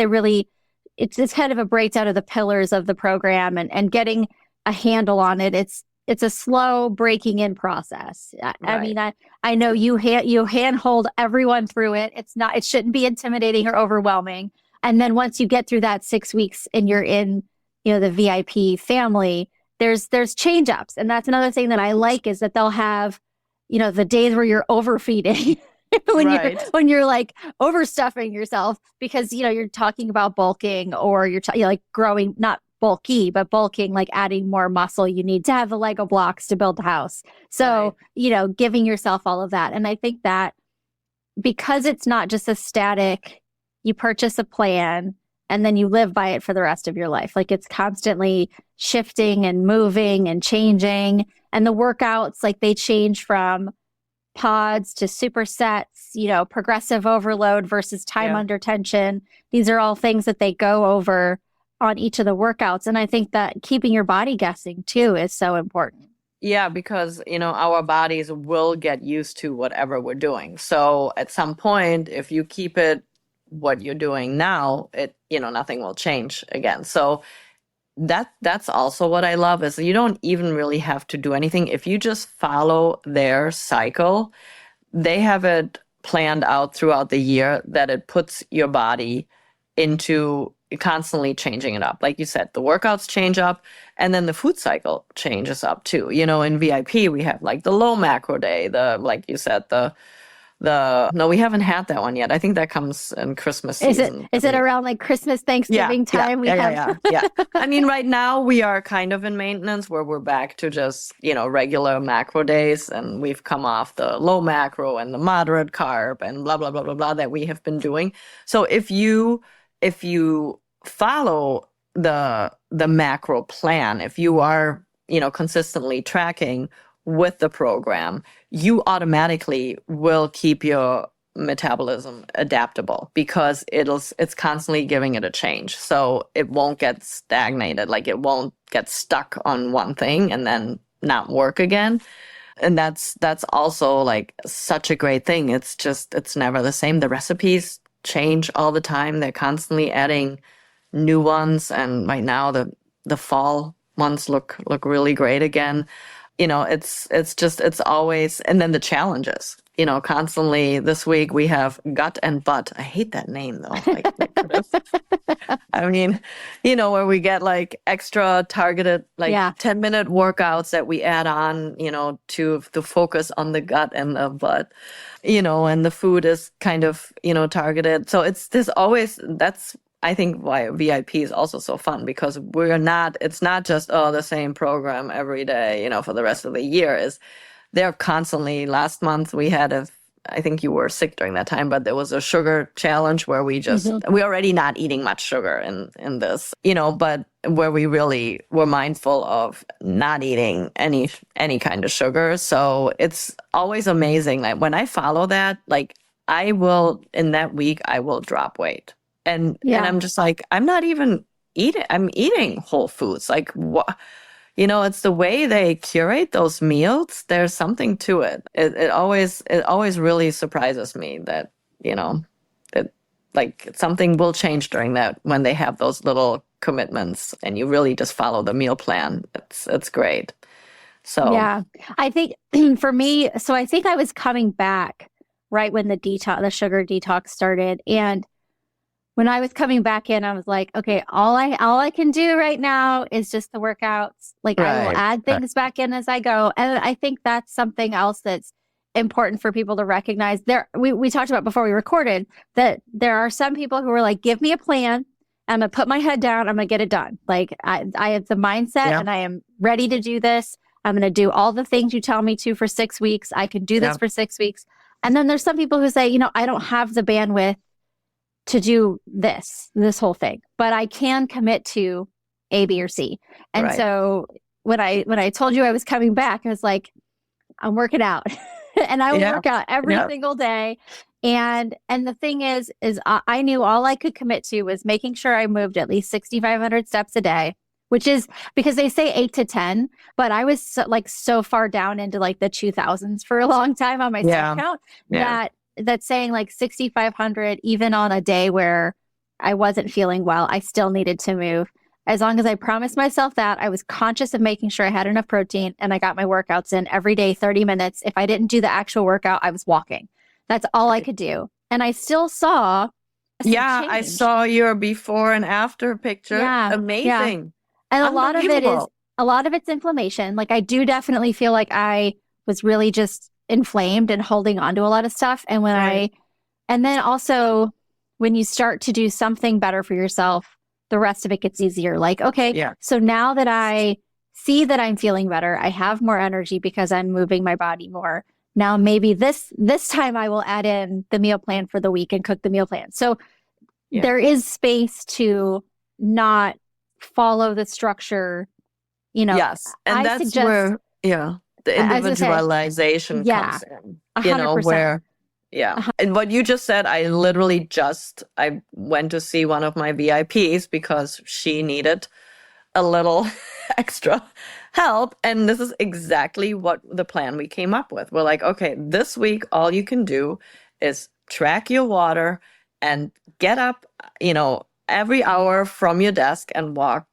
it's kind of a breakdown of the pillars of the program and getting a handle on it. it's a slow breaking in process. I Right. mean, I know you handhold everyone through it. It shouldn't be intimidating or overwhelming. And then once you get through that 6 weeks and you're in, the VIP family, there's change ups. And that's another thing that I like is that they'll have, the days where you're overfeeding. Right. When you're like overstuffing yourself because you're talking about bulking or you're like growing, not bulky but bulking, like adding more muscle. You need to have the Lego blocks to build the house, so Right. giving yourself all of that. And I think that because it's not just a static, you purchase a plan and then you live by it for the rest of your life. Like it's constantly shifting and moving and changing, and the workouts, like they change from pods to supersets, progressive overload versus time Yeah. under tension. These are all things that they go over on each of the workouts. And I think that keeping your body guessing too is so important. Yeah, because, our bodies will get used to whatever we're doing. So at some point, if you keep it what you're doing now, nothing will change again. So that's also what I love is you don't even really have to do anything. If you just follow their cycle, they have it planned out throughout the year that it puts your body into constantly changing it up. Like you said, the workouts change up and then the food cycle changes up too. In VIP, we have like the low macro day, like you said, no, we haven't had that one yet. I think that comes in Christmas Is it season. is it around like Christmas, Yeah, Thanksgiving yeah, time? We yeah, yeah, have yeah, yeah. I mean, right now we are kind of in maintenance where we're back to just, regular macro days, and we've come off the low macro and the moderate carb and blah, blah, blah, blah, blah that we have been doing. So if you follow the macro plan, if you are, consistently tracking with the program, you automatically will keep your metabolism adaptable because it's constantly giving it a change. So it won't get stagnated, like it won't get stuck on one thing and then not work again. And that's also like such a great thing. It's never the same. The recipes change all the time. They're constantly adding new ones, and right now the fall ones look really great again. It's always, and then the challenges, constantly. This week we have gut and butt. I hate that name though. Like, I mean, where we get like extra targeted, like 10-minute workouts that we add on, to focus on the gut and the butt, and the food is kind of, targeted. So there's always, that's, I think why VIP is also so fun because it's not just, the same program every day, for the rest of the year. They're constantly, last month we had I think you were sick during that time, but there was a sugar challenge where we're already not eating much sugar in this, but where we really were mindful of not eating any kind of sugar. So it's always amazing. Like when I follow that, like in that week, I will drop weight. And I'm just like, I'm not even eating. I'm eating whole foods. Like what, it's the way they curate those meals. There's something to it. It always really surprises me that, that like something will change during that when they have those little commitments and you really just follow the meal plan. It's great. So yeah, I think for me, so I think I was coming back right when the sugar detox started, and when I was coming back in, I was like, okay, all I can do right now is just the workouts. Like I will add things back in as I go. And I think that's something else that's important for people to recognize. We talked about before we recorded that there are some people who are like, give me a plan. I'm gonna put my head down. I'm gonna get it done. Like I have the mindset and I am ready to do this. I'm gonna do all the things you tell me to for 6 weeks. I can do this for 6 weeks. And then there's some people who say, I don't have the bandwidth to do this whole thing, but I can commit to A, B, or C. And so when I told you I was coming back, I was like, I'm working out and I work out every single day. And the thing is I knew all I could commit to was making sure I moved at least 6,500 steps a day, which is because they say 8 to 10, but I was so far down into like the 2000s for a long time on my step count that's saying like 6,500, even on a day where I wasn't feeling well, I still needed to move. As long as I promised myself that, I was conscious of making sure I had enough protein and I got my workouts in every day, 30 minutes. If I didn't do the actual workout, I was walking. That's all I could do. And I still saw some Yeah, I change. saw your before and after picture. Yeah. Amazing. And Unbelievable. a lot of it's inflammation. Like I do definitely feel like I was really just inflamed and holding on to a lot of stuff. And Right. and then also when you start to do something better for yourself, the rest of it gets easier. Like, okay, Yeah. so now that I see that I'm feeling better, I have more energy because I'm moving my body more. Now maybe this time I will add in the meal plan for the week and cook the meal plan. So Yeah. there is space to not follow the structure. Yes. And I that's suggest, where, yeah, the I was gonna say, individualization yeah, comes in, 100%. where, yeah. And what you just said, I went to see one of my VIPs because she needed a little extra help. And this is exactly what the plan we came up with. We're like, okay, this week, all you can do is track your water and get up, every hour from your desk and walk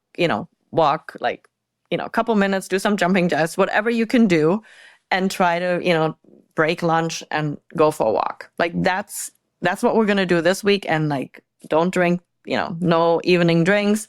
like, a couple minutes, do some jumping jacks, whatever you can do, and try to, break lunch and go for a walk. Like that's what we're going to do this week. And like, don't drink, no evening drinks.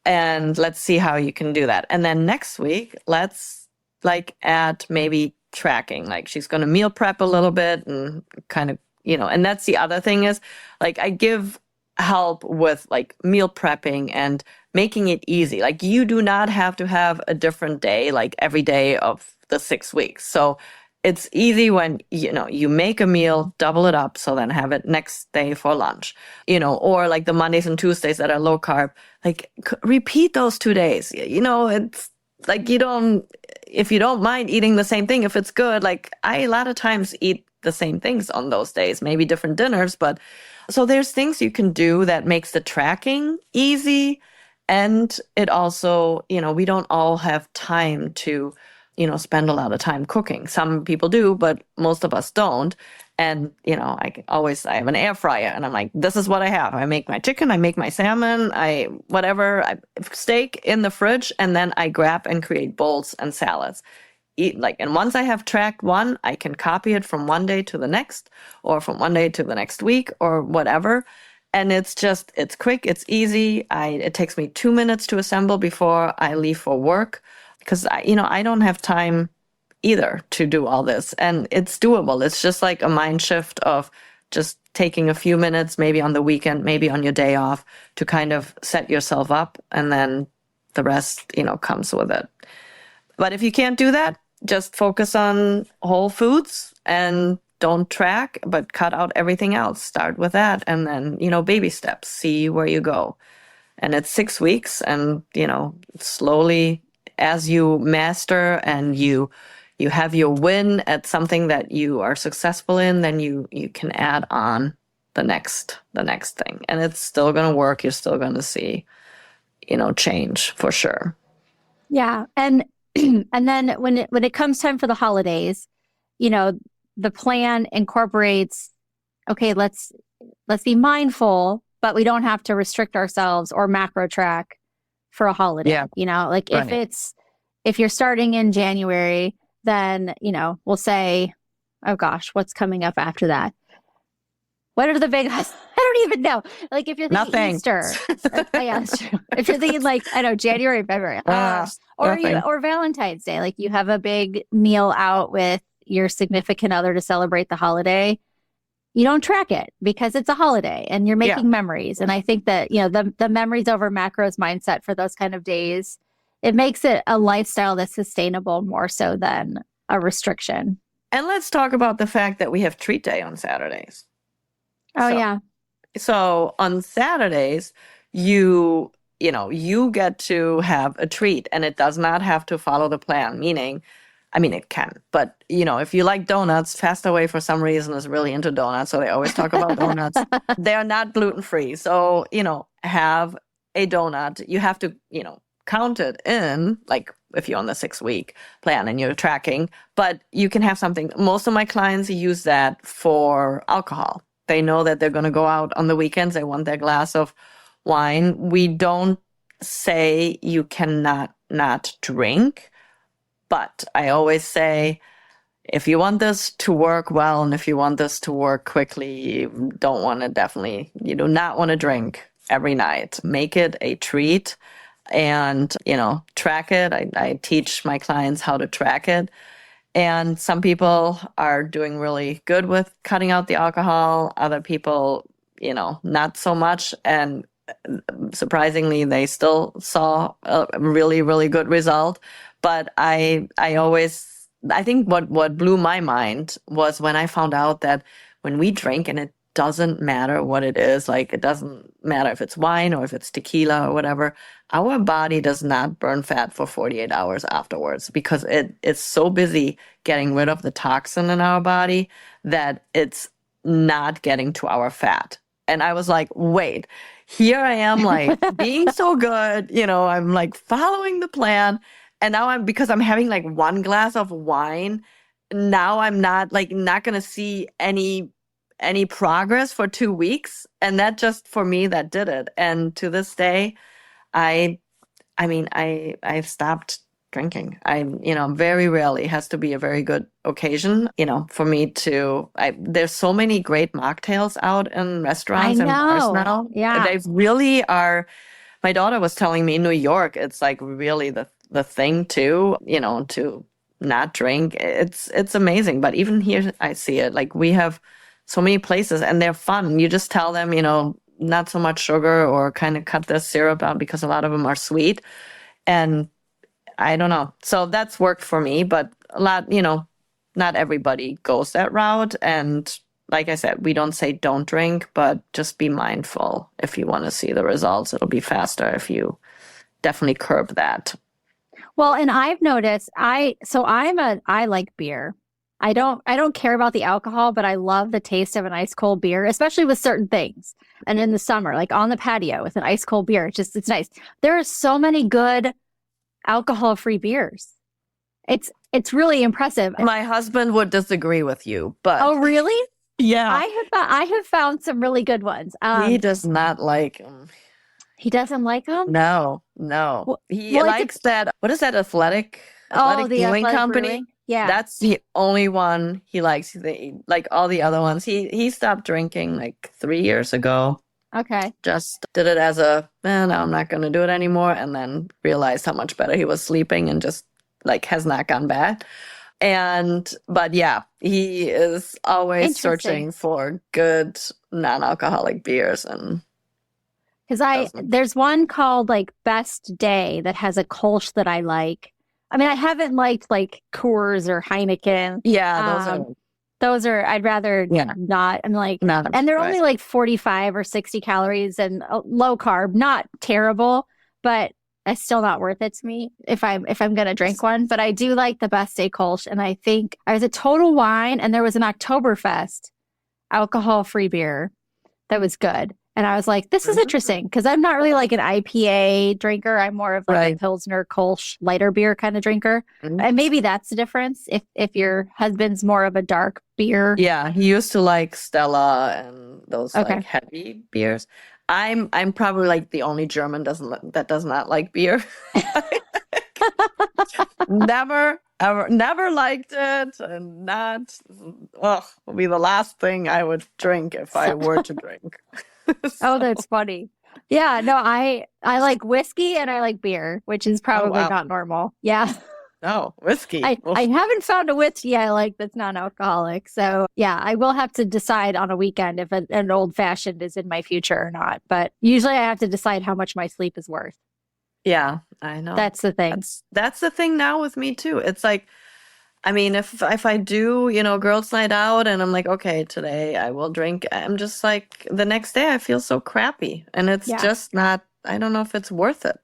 And let's see how you can do that. And then next week, let's like add maybe tracking. Like she's going to meal prep a little bit and kind of, and that's the other thing is like I give help with like meal prepping and making it easy. Like you do not have to have a different day, like every day of the 6 weeks. So it's easy when, you make a meal, double it up, so then have it next day for lunch, or like the Mondays and Tuesdays that are low carb, like repeat those 2 days. It's like if you don't mind eating the same thing, if it's good, like I a lot of times eat the same things on those days, maybe different dinners, but so there's things you can do that makes the tracking easy. And it also, we don't all have time to spend a lot of time cooking. Some people do, but most of us don't. And, I have an air fryer and I'm like, this is what I have. I make my chicken, I make my salmon, steak in the fridge, and then I grab and create bowls and salads. And once I have tracked one, I can copy it from one day to the next, or from one day to the next week, or whatever. And it's quick, it's easy. It takes me 2 minutes to assemble before I leave for work. Because I don't have time either to do all this, and it's doable. It's just like a mind shift of just taking a few minutes, maybe on the weekend, maybe on your day off, to kind of set yourself up, and then the rest, comes with it. But if you can't do that, just focus on whole foods and don't track, but cut out everything else. Start with that, and then baby steps. See where you go, and it's 6 weeks, and slowly, as you master and you have your win at something that you are successful in, then you can add on the next thing, and it's still going to work. You're still going to see, change for sure. Yeah. And and then when it comes time for the holidays, the plan incorporates, okay, let's be mindful, but we don't have to restrict ourselves or macro track for a holiday. Yeah. Like Right. if you're starting in January, then, we'll say, oh gosh, what's coming up after that? What are the big, I don't even know. Like if you're thinking Nothing. Easter, yeah, that's true. If you're thinking like, I know, January, February, or Valentine's Day, like you have a big meal out with your significant other to celebrate the holiday, you don't track it because it's a holiday and you're making memories. And I think that, the memories over macros mindset for those kind of days, it makes it a lifestyle that's sustainable more so than a restriction. And let's talk about the fact that we have treat day on Saturdays. Oh, yeah. So on Saturdays, you get to have a treat, and it does not have to follow the plan, meaning, it can, but if you like donuts, Fast Away for some reason is really into donuts, so they always talk about donuts. They are not gluten-free. So, have a donut. You have to, count it in, like if you're on the 6-week plan and you're tracking, but you can have something. Most of my clients use that for alcohol. They know that they're going to go out on the weekends. They want their glass of wine. We don't say you cannot not drink, but I always say, if you want this to work well and if you want this to work quickly, you don't want to definitely, you do not want to drink every night. Make it a treat and, track it. I teach my clients how to track it. And some people are doing really good with cutting out the alcohol. Other people, not so much. And surprisingly, they still saw a really, really good result. But I think what blew my mind was when I found out that when we drink, and it doesn't matter what it is, like it doesn't matter if it's wine or if it's tequila or whatever, our body does not burn fat for 48 hours afterwards because it's so busy getting rid of the toxin in our body that it's not getting to our fat. And I was like, wait, here I am like being so good, I'm like following the plan. And now because I'm having like one glass of wine, now I'm not going to see any progress for 2 weeks. And that just, for me, that did it. And to this day, I've stopped drinking. Very rarely. It has to be a very good occasion, for me to, there's so many great mocktails out in restaurants and bars now. Yeah. They really are. My daughter was telling me in New York, it's like really the thing too, to not drink. It's amazing. But even here, I see it. Like we have so many places and they're fun. You just tell them, not so much sugar or kind of cut the syrup out because a lot of them are sweet. And I don't know. So that's worked for me, but a lot, not everybody goes that route. And like I said, we don't say don't drink, but just be mindful. If you want to see the results, it'll be faster if you definitely curb that. Well, and I've noticed I like beer. I don't care about the alcohol, but I love the taste of an ice cold beer, especially with certain things. And in the summer, like on the patio with an ice cold beer, it's nice. There are so many good alcohol-free beers. It's really impressive. My husband would disagree with you, but oh, really? Yeah, I have found some really good ones. He does not like them. He doesn't like them? No. He likes that. What is that? Athletic the Brewing Athletic Company. Brewing? Yeah, That's the only one he likes. Like all the other ones, he stopped drinking like 3 years ago. Okay. Just did it as no, I'm not going to do it anymore. And then realized how much better he was sleeping and just like has not gone back. But yeah, he is always searching for good non-alcoholic beers. And because there's one called like Best Day that has a Kolsch that I like. I mean, I haven't liked like Coors or Heineken. Yeah, those are, I'd rather not. I'm like, and they're only like 45 or 60 calories and low carb, not terrible, but it's still not worth it to me if I'm going to drink one. But I do like the Best Day Kolsch. And I think I was at Total Wine and there was an Oktoberfest alcohol-free beer that was good. And I was like, this is interesting because I'm not really like an IPA drinker. I'm more of like a Pilsner, Kolsch, lighter beer kind of drinker. Mm-hmm. And maybe that's the difference if your husband's more of a dark beer. Yeah, he used to like Stella and those like heavy beers. I'm probably like the only German that does not like beer. Never liked it, and will be the last thing I would drink if I were to drink. Oh, that's funny. Yeah, no, I like whiskey and I like beer, which is probably not normal. Yeah. No, whiskey. I haven't found a whiskey I like that's non-alcoholic. So yeah, I will have to decide on a weekend if an old fashioned is in my future or not. But usually I have to decide how much my sleep is worth. Yeah, I know. That's the thing. That's the thing now with me too. It's like, I mean, if I do, girls' night out and I'm like, okay, today I will drink, I'm just like, the next day I feel so crappy. And it's just not, I don't know if it's worth it.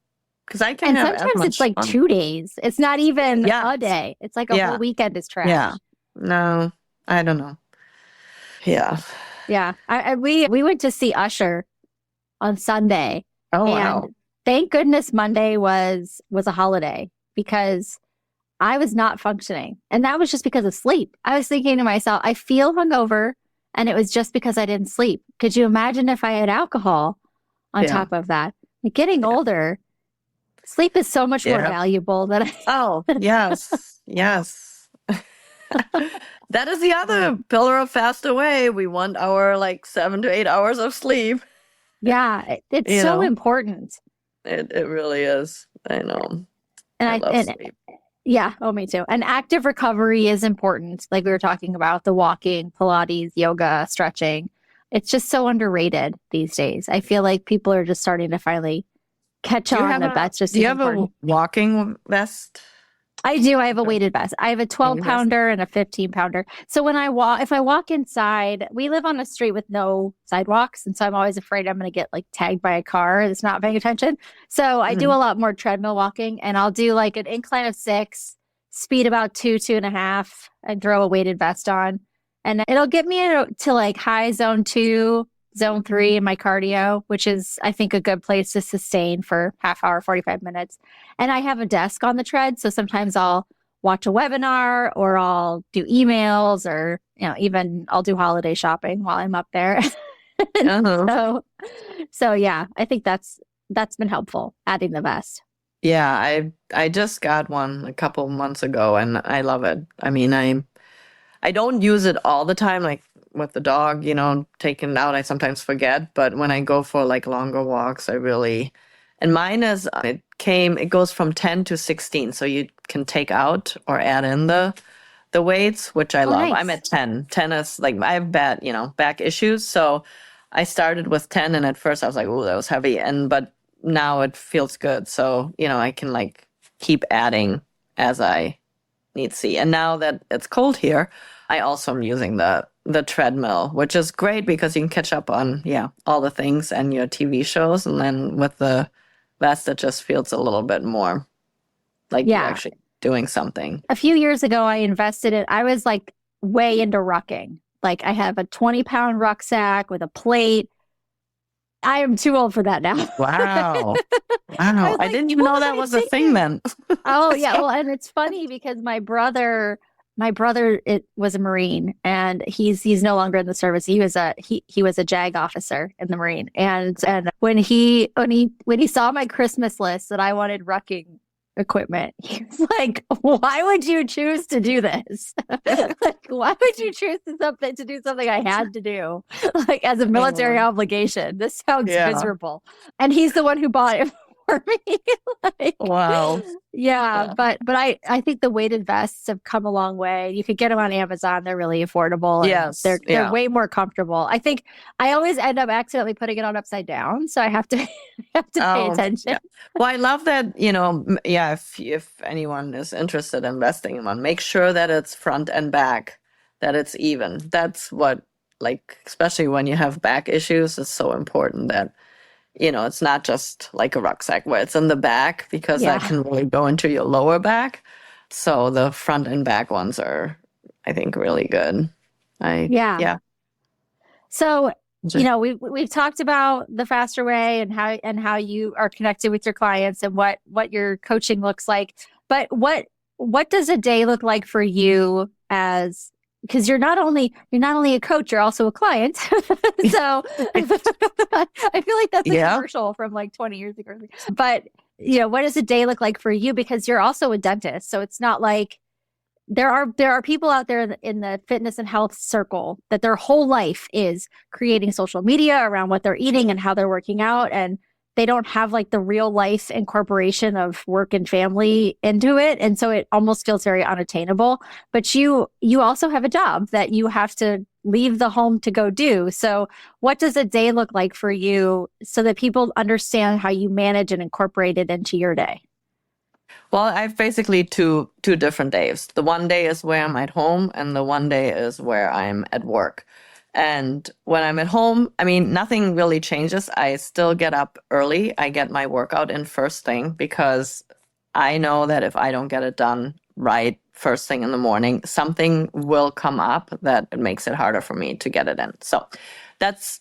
Because I can have sometimes it's like 2 days. It's not even a day. It's like a whole weekend is trash. Yeah. No, I don't know. Yeah. Yeah. We went to see Usher on Sunday. Oh, wow. Thank goodness Monday was a holiday because I was not functioning. And that was just because of sleep. I was thinking to myself, I feel hungover and it was just because I didn't sleep. Could you imagine if I had alcohol on top of that? Like getting older, Sleep is so much more Yeah. valuable than Oh, yes. Yes. That is the other pillar of fast away. We want our like 7 to 8 hours of sleep. yeah, it's You so know, important. it really is. I know. And I I love and sleep. yeah, oh me too. And active recovery is important. Like we were talking about the walking, Pilates, yoga, stretching. It's just so underrated these days. I feel like people are just starting to finally catch on that that's just Do you as have a important. walking vest? I do. I have a Okay. weighted vest. I have a 12 Weighted vest? pounder and a 15 pounder. So when I walk, if I walk inside, we live on a street with no sidewalks. And so I'm always afraid I'm going to get like tagged by a car that's not paying attention. So I do a Mhm. lot more treadmill walking and I'll do like an incline of 6, speed about 2.5, and throw a weighted vest on. And it'll get me to like high zone 2, zone 3 in my cardio, which is, I think, a good place to sustain for half hour, 45 minutes. And I have a desk on the tread. So sometimes I'll watch a webinar or I'll do emails or, even I'll do holiday shopping while I'm up there. Uh-huh. so yeah, I think that's been helpful adding the vest. Yeah, I just got one a couple months ago and I love it. I mean, I don't use it all the time, like with the dog, taking it out, I sometimes forget. But when I go for like longer walks, I really, and mine is, it goes from 10 to 16. So you can take out or add in the weights, which I Oh, love. I'm nice. at 10. 10 is like, I have bad, back issues. So I started with 10 and at first I was like, oh, that was heavy. But now it feels good. So, I can like keep adding as I need see. And now that it's cold here, I also am using the treadmill, which is great because you can catch up on all the things and your TV shows, and then with the vest, it just feels a little bit more like you're Yeah. actually doing something. A few years ago, I was like way into rucking. Like I have a 20-pound rucksack with a plate. I am too old for that now. Wow. I Wow. was I like, didn't even what know was that I was a thing thinking? then. Oh yeah, So- well, and it's funny because my brother it was a Marine, and he's no longer in the service. He was a JAG officer in the Marine, and when he saw my Christmas list that I wanted rucking equipment, he was like, "Why would you choose to do this? Like, why would you choose to do something I had to do, like as a military obligation? This sounds Yeah. miserable." And he's the one who bought it for me. Like, Wow. yeah, Yeah. but I think the weighted vests have come a long way. You could get them on Amazon. They're really affordable and Yes. they're Yeah. way more comfortable. I think I always end up accidentally putting it on upside down, so I have to have to pay Oh, attention. yeah. Well, I love that, yeah, if anyone is interested in investing in one, make sure that it's front and back, that it's even. That's what, like, especially when you have back issues, it's so important that, it's not just like a rucksack where it's in the back because that Yeah. can really go into your lower back. So the front and back ones are, I think, really good. Yeah. Yeah. So, Sure. we've talked about the faster way and how you are connected with your clients and what your coaching looks like. But what does a day look like for you as because you're not only a coach, you're also a client. So I feel like that's a Yeah. commercial from like 20 years ago. But what does a day look like for you? Because you're also a dentist. So it's not like there are people out there in the fitness and health circle that their whole life is creating social media around what they're eating and how they're working out, and they don't have like the real life incorporation of work and family into it, and so it almost feels very unattainable. But you also have a job that you have to leave the home to go do. So what does a day look like for you so that people understand how you manage and incorporate it into your day? Well, I have basically two different days. The one day is where I'm at home, and the one day is where I'm at work. And when I'm at home, I mean, nothing really changes. I still get up early. I get my workout in first thing because I know that if I don't get it done right first thing in the morning, something will come up that it makes it harder for me to get it in. So that's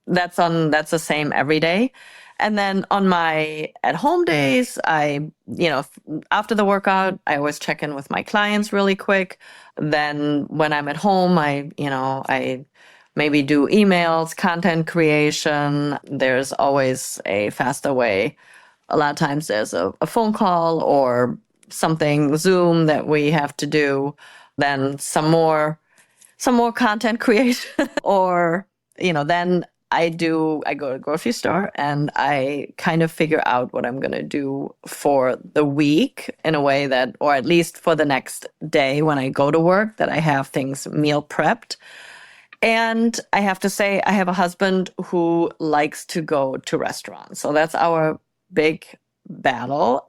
that's the same every day. And then on my at home days, after the workout, I always check in with my clients really quick. Then when I'm at home, I maybe do emails, content creation. There's always a faster way a lot of times there's a phone call or something, Zoom that we have to do, then some more content creation or, then I go to the grocery store and I kind of figure out what I'm going to do for the week in a way that, or at least for the next day when I go to work, that I have things meal prepped. And I have to say, I have a husband who likes to go to restaurants. So that's our big battle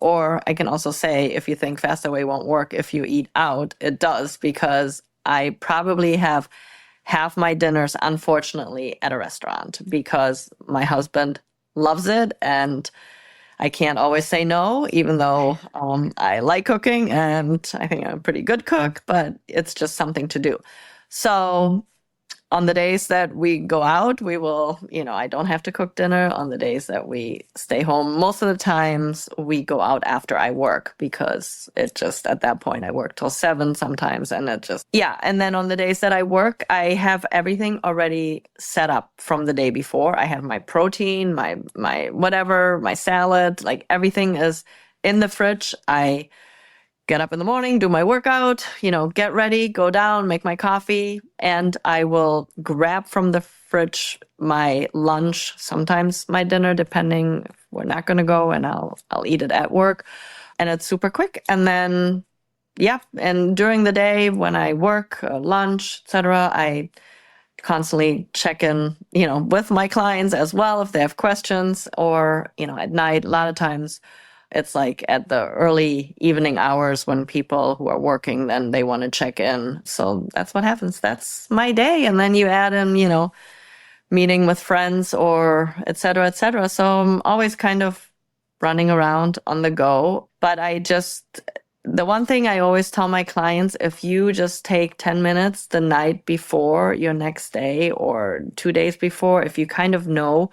or I can also say, if you think Fastaway won't work if you eat out, it does, because I probably have half my dinners, unfortunately, at a restaurant because my husband loves it and I can't always say no, even though I like cooking and I think I'm a pretty good cook, but it's just something to do. So on the days that we go out, we will, I don't have to cook dinner. On the days that we stay home, most of the times we go out after I work because it just, at that point, I work till 7 sometimes. And it just, yeah. And then on the days that I work, I have everything already set up from the day before. I have my protein, my whatever, my salad, like everything is in the fridge. I get up in the morning, do my workout, get ready, go down, make my coffee, and I will grab from the fridge my lunch, sometimes my dinner, depending if we're not going to go, and I'll eat it at work. And it's super quick. And then, yeah, and during the day when I work, lunch, etc., I constantly check in, with my clients as well if they have questions, or, at night, a lot of times it's like at the early evening hours when people who are working, then they want to check in. So that's what happens. That's my day. And then you add in, meeting with friends or et cetera, et cetera. So I'm always kind of running around on the go. But the one thing I always tell my clients, if you just take 10 minutes the night before your next day or 2 days before, if you kind of know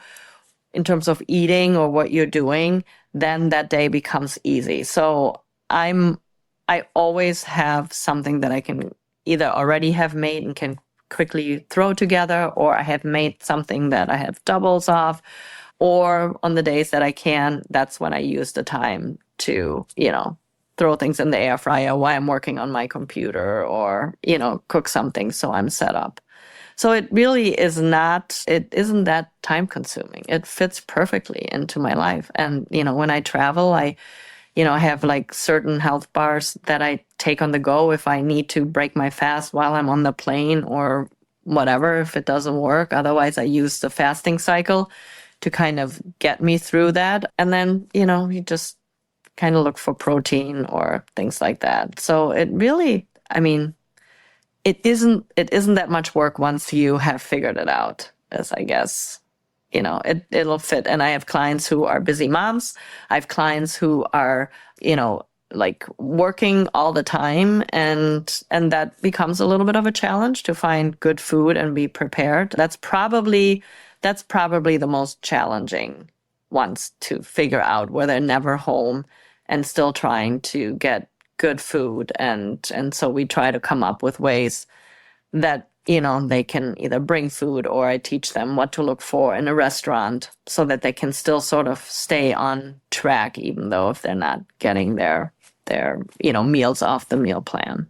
in terms of eating or what you're doing, then that day becomes easy. So I always have something that I can either already have made and can quickly throw together, or I have made something that I have doubles of, or on the days that I can, that's when I use the time to, throw things in the air fryer while I'm working on my computer or, cook something so I'm set up. So it really isn't that time consuming. It fits perfectly into my life. And, when I travel, I have like certain health bars that I take on the go if I need to break my fast while I'm on the plane or whatever, if it doesn't work. Otherwise, I use the fasting cycle to kind of get me through that. And then, you just kind of look for protein or things like that. So it really, it isn't that much work once you have figured it out, as I guess, it'll fit. And I have clients who are busy moms. I have clients who are, like working all the time, and that becomes a little bit of a challenge to find good food and be prepared. That's probably the most challenging ones to figure out, where they're never home and still trying to get good food. And so we try to come up with ways that, they can either bring food, or I teach them what to look for in a restaurant so that they can still sort of stay on track, even though if they're not getting their meals off the meal plan.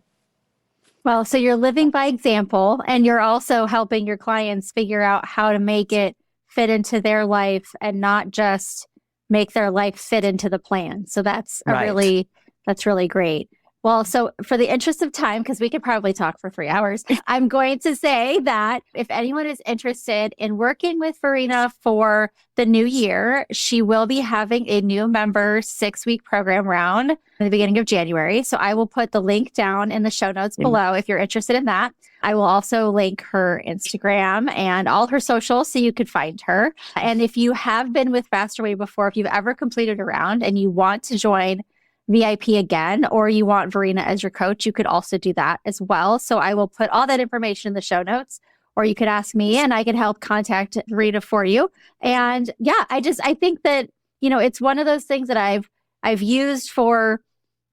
Well, so you're living by example, and you're also helping your clients figure out how to make it fit into their life and not just make their life fit into the plan. So that's that's really great. Well, so for the interest of time, because we could probably talk for 3 hours, I'm going to say that if anyone is interested in working with Verena for the new year, she will be having a new member 6-week program round in the beginning of January. So I will put the link down in the show notes below if you're interested in that. I will also link her Instagram and all her socials so you could find her. And if you have been with Fastaway before, if you've ever completed a round and you want to join VIP again, or you want Verena as your coach, you could also do that as well. So I will put all that information in the show notes, or you could ask me and I can help contact Verena for you. And yeah, I think that, it's one of those things that I've used for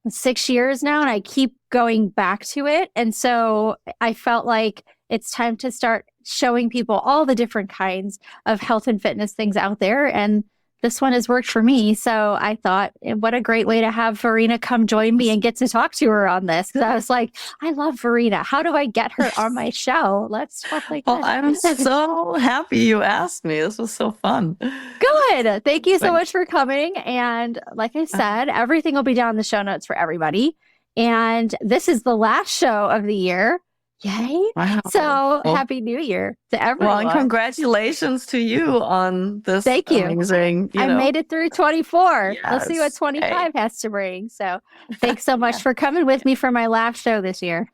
6 years now, and I keep going back to it. And so I felt like it's time to start showing people all the different kinds of health and fitness things out there. And this one has worked for me. So I thought, what a great way to have Verena come join me and get to talk to her on this. Because I was like, I love Verena. How do I get her on my show? Let's talk like Well, this. I'm so happy you asked me. This was so fun. Good. Thank you so much for coming. And like I said, everything will be down in the show notes for everybody. And this is the last show of the year. Yay. Wow. So happy New Year to everyone. Well, and congratulations to you on this Thank you. amazing, I made it through 24. Yes. Let's see what 25 has to bring. So thanks so much for coming with me for my last show this year.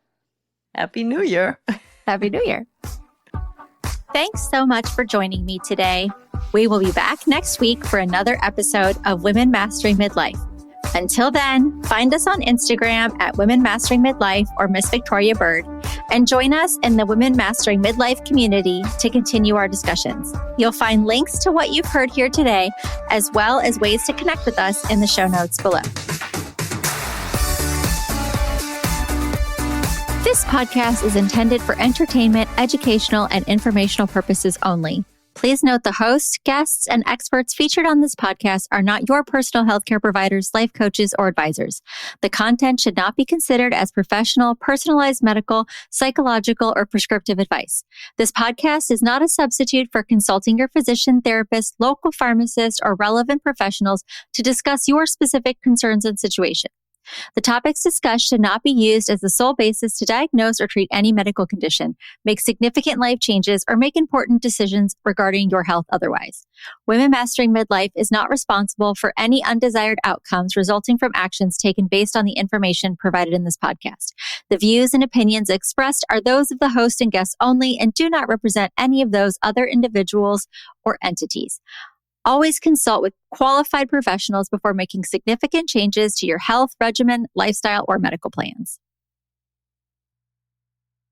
Happy New Year. Happy New Year. Thanks so much for joining me today. We will be back next week for another episode of Women Mastering Midlife. Until then, find us on Instagram at Women Mastering Midlife or Miss Victoria Bird, and join us in the Women Mastering Midlife community to continue our discussions. You'll find links to what you've heard here today, as well as ways to connect with us in the show notes below. This podcast is intended for entertainment, educational, and informational purposes only. Please note the hosts, guests, and experts featured on this podcast are not your personal healthcare providers, life coaches, or advisors. The content should not be considered as professional, personalized medical, psychological, or prescriptive advice. This podcast is not a substitute for consulting your physician, therapist, local pharmacist, or relevant professionals to discuss your specific concerns and situation. The topics discussed should not be used as the sole basis to diagnose or treat any medical condition, make significant life changes, or make important decisions regarding your health otherwise. Women Mastering Midlife is not responsible for any undesired outcomes resulting from actions taken based on the information provided in this podcast. The views and opinions expressed are those of the host and guests only and do not represent any of those other individuals or entities. Always consult with qualified professionals before making significant changes to your health regimen, lifestyle, or medical plans.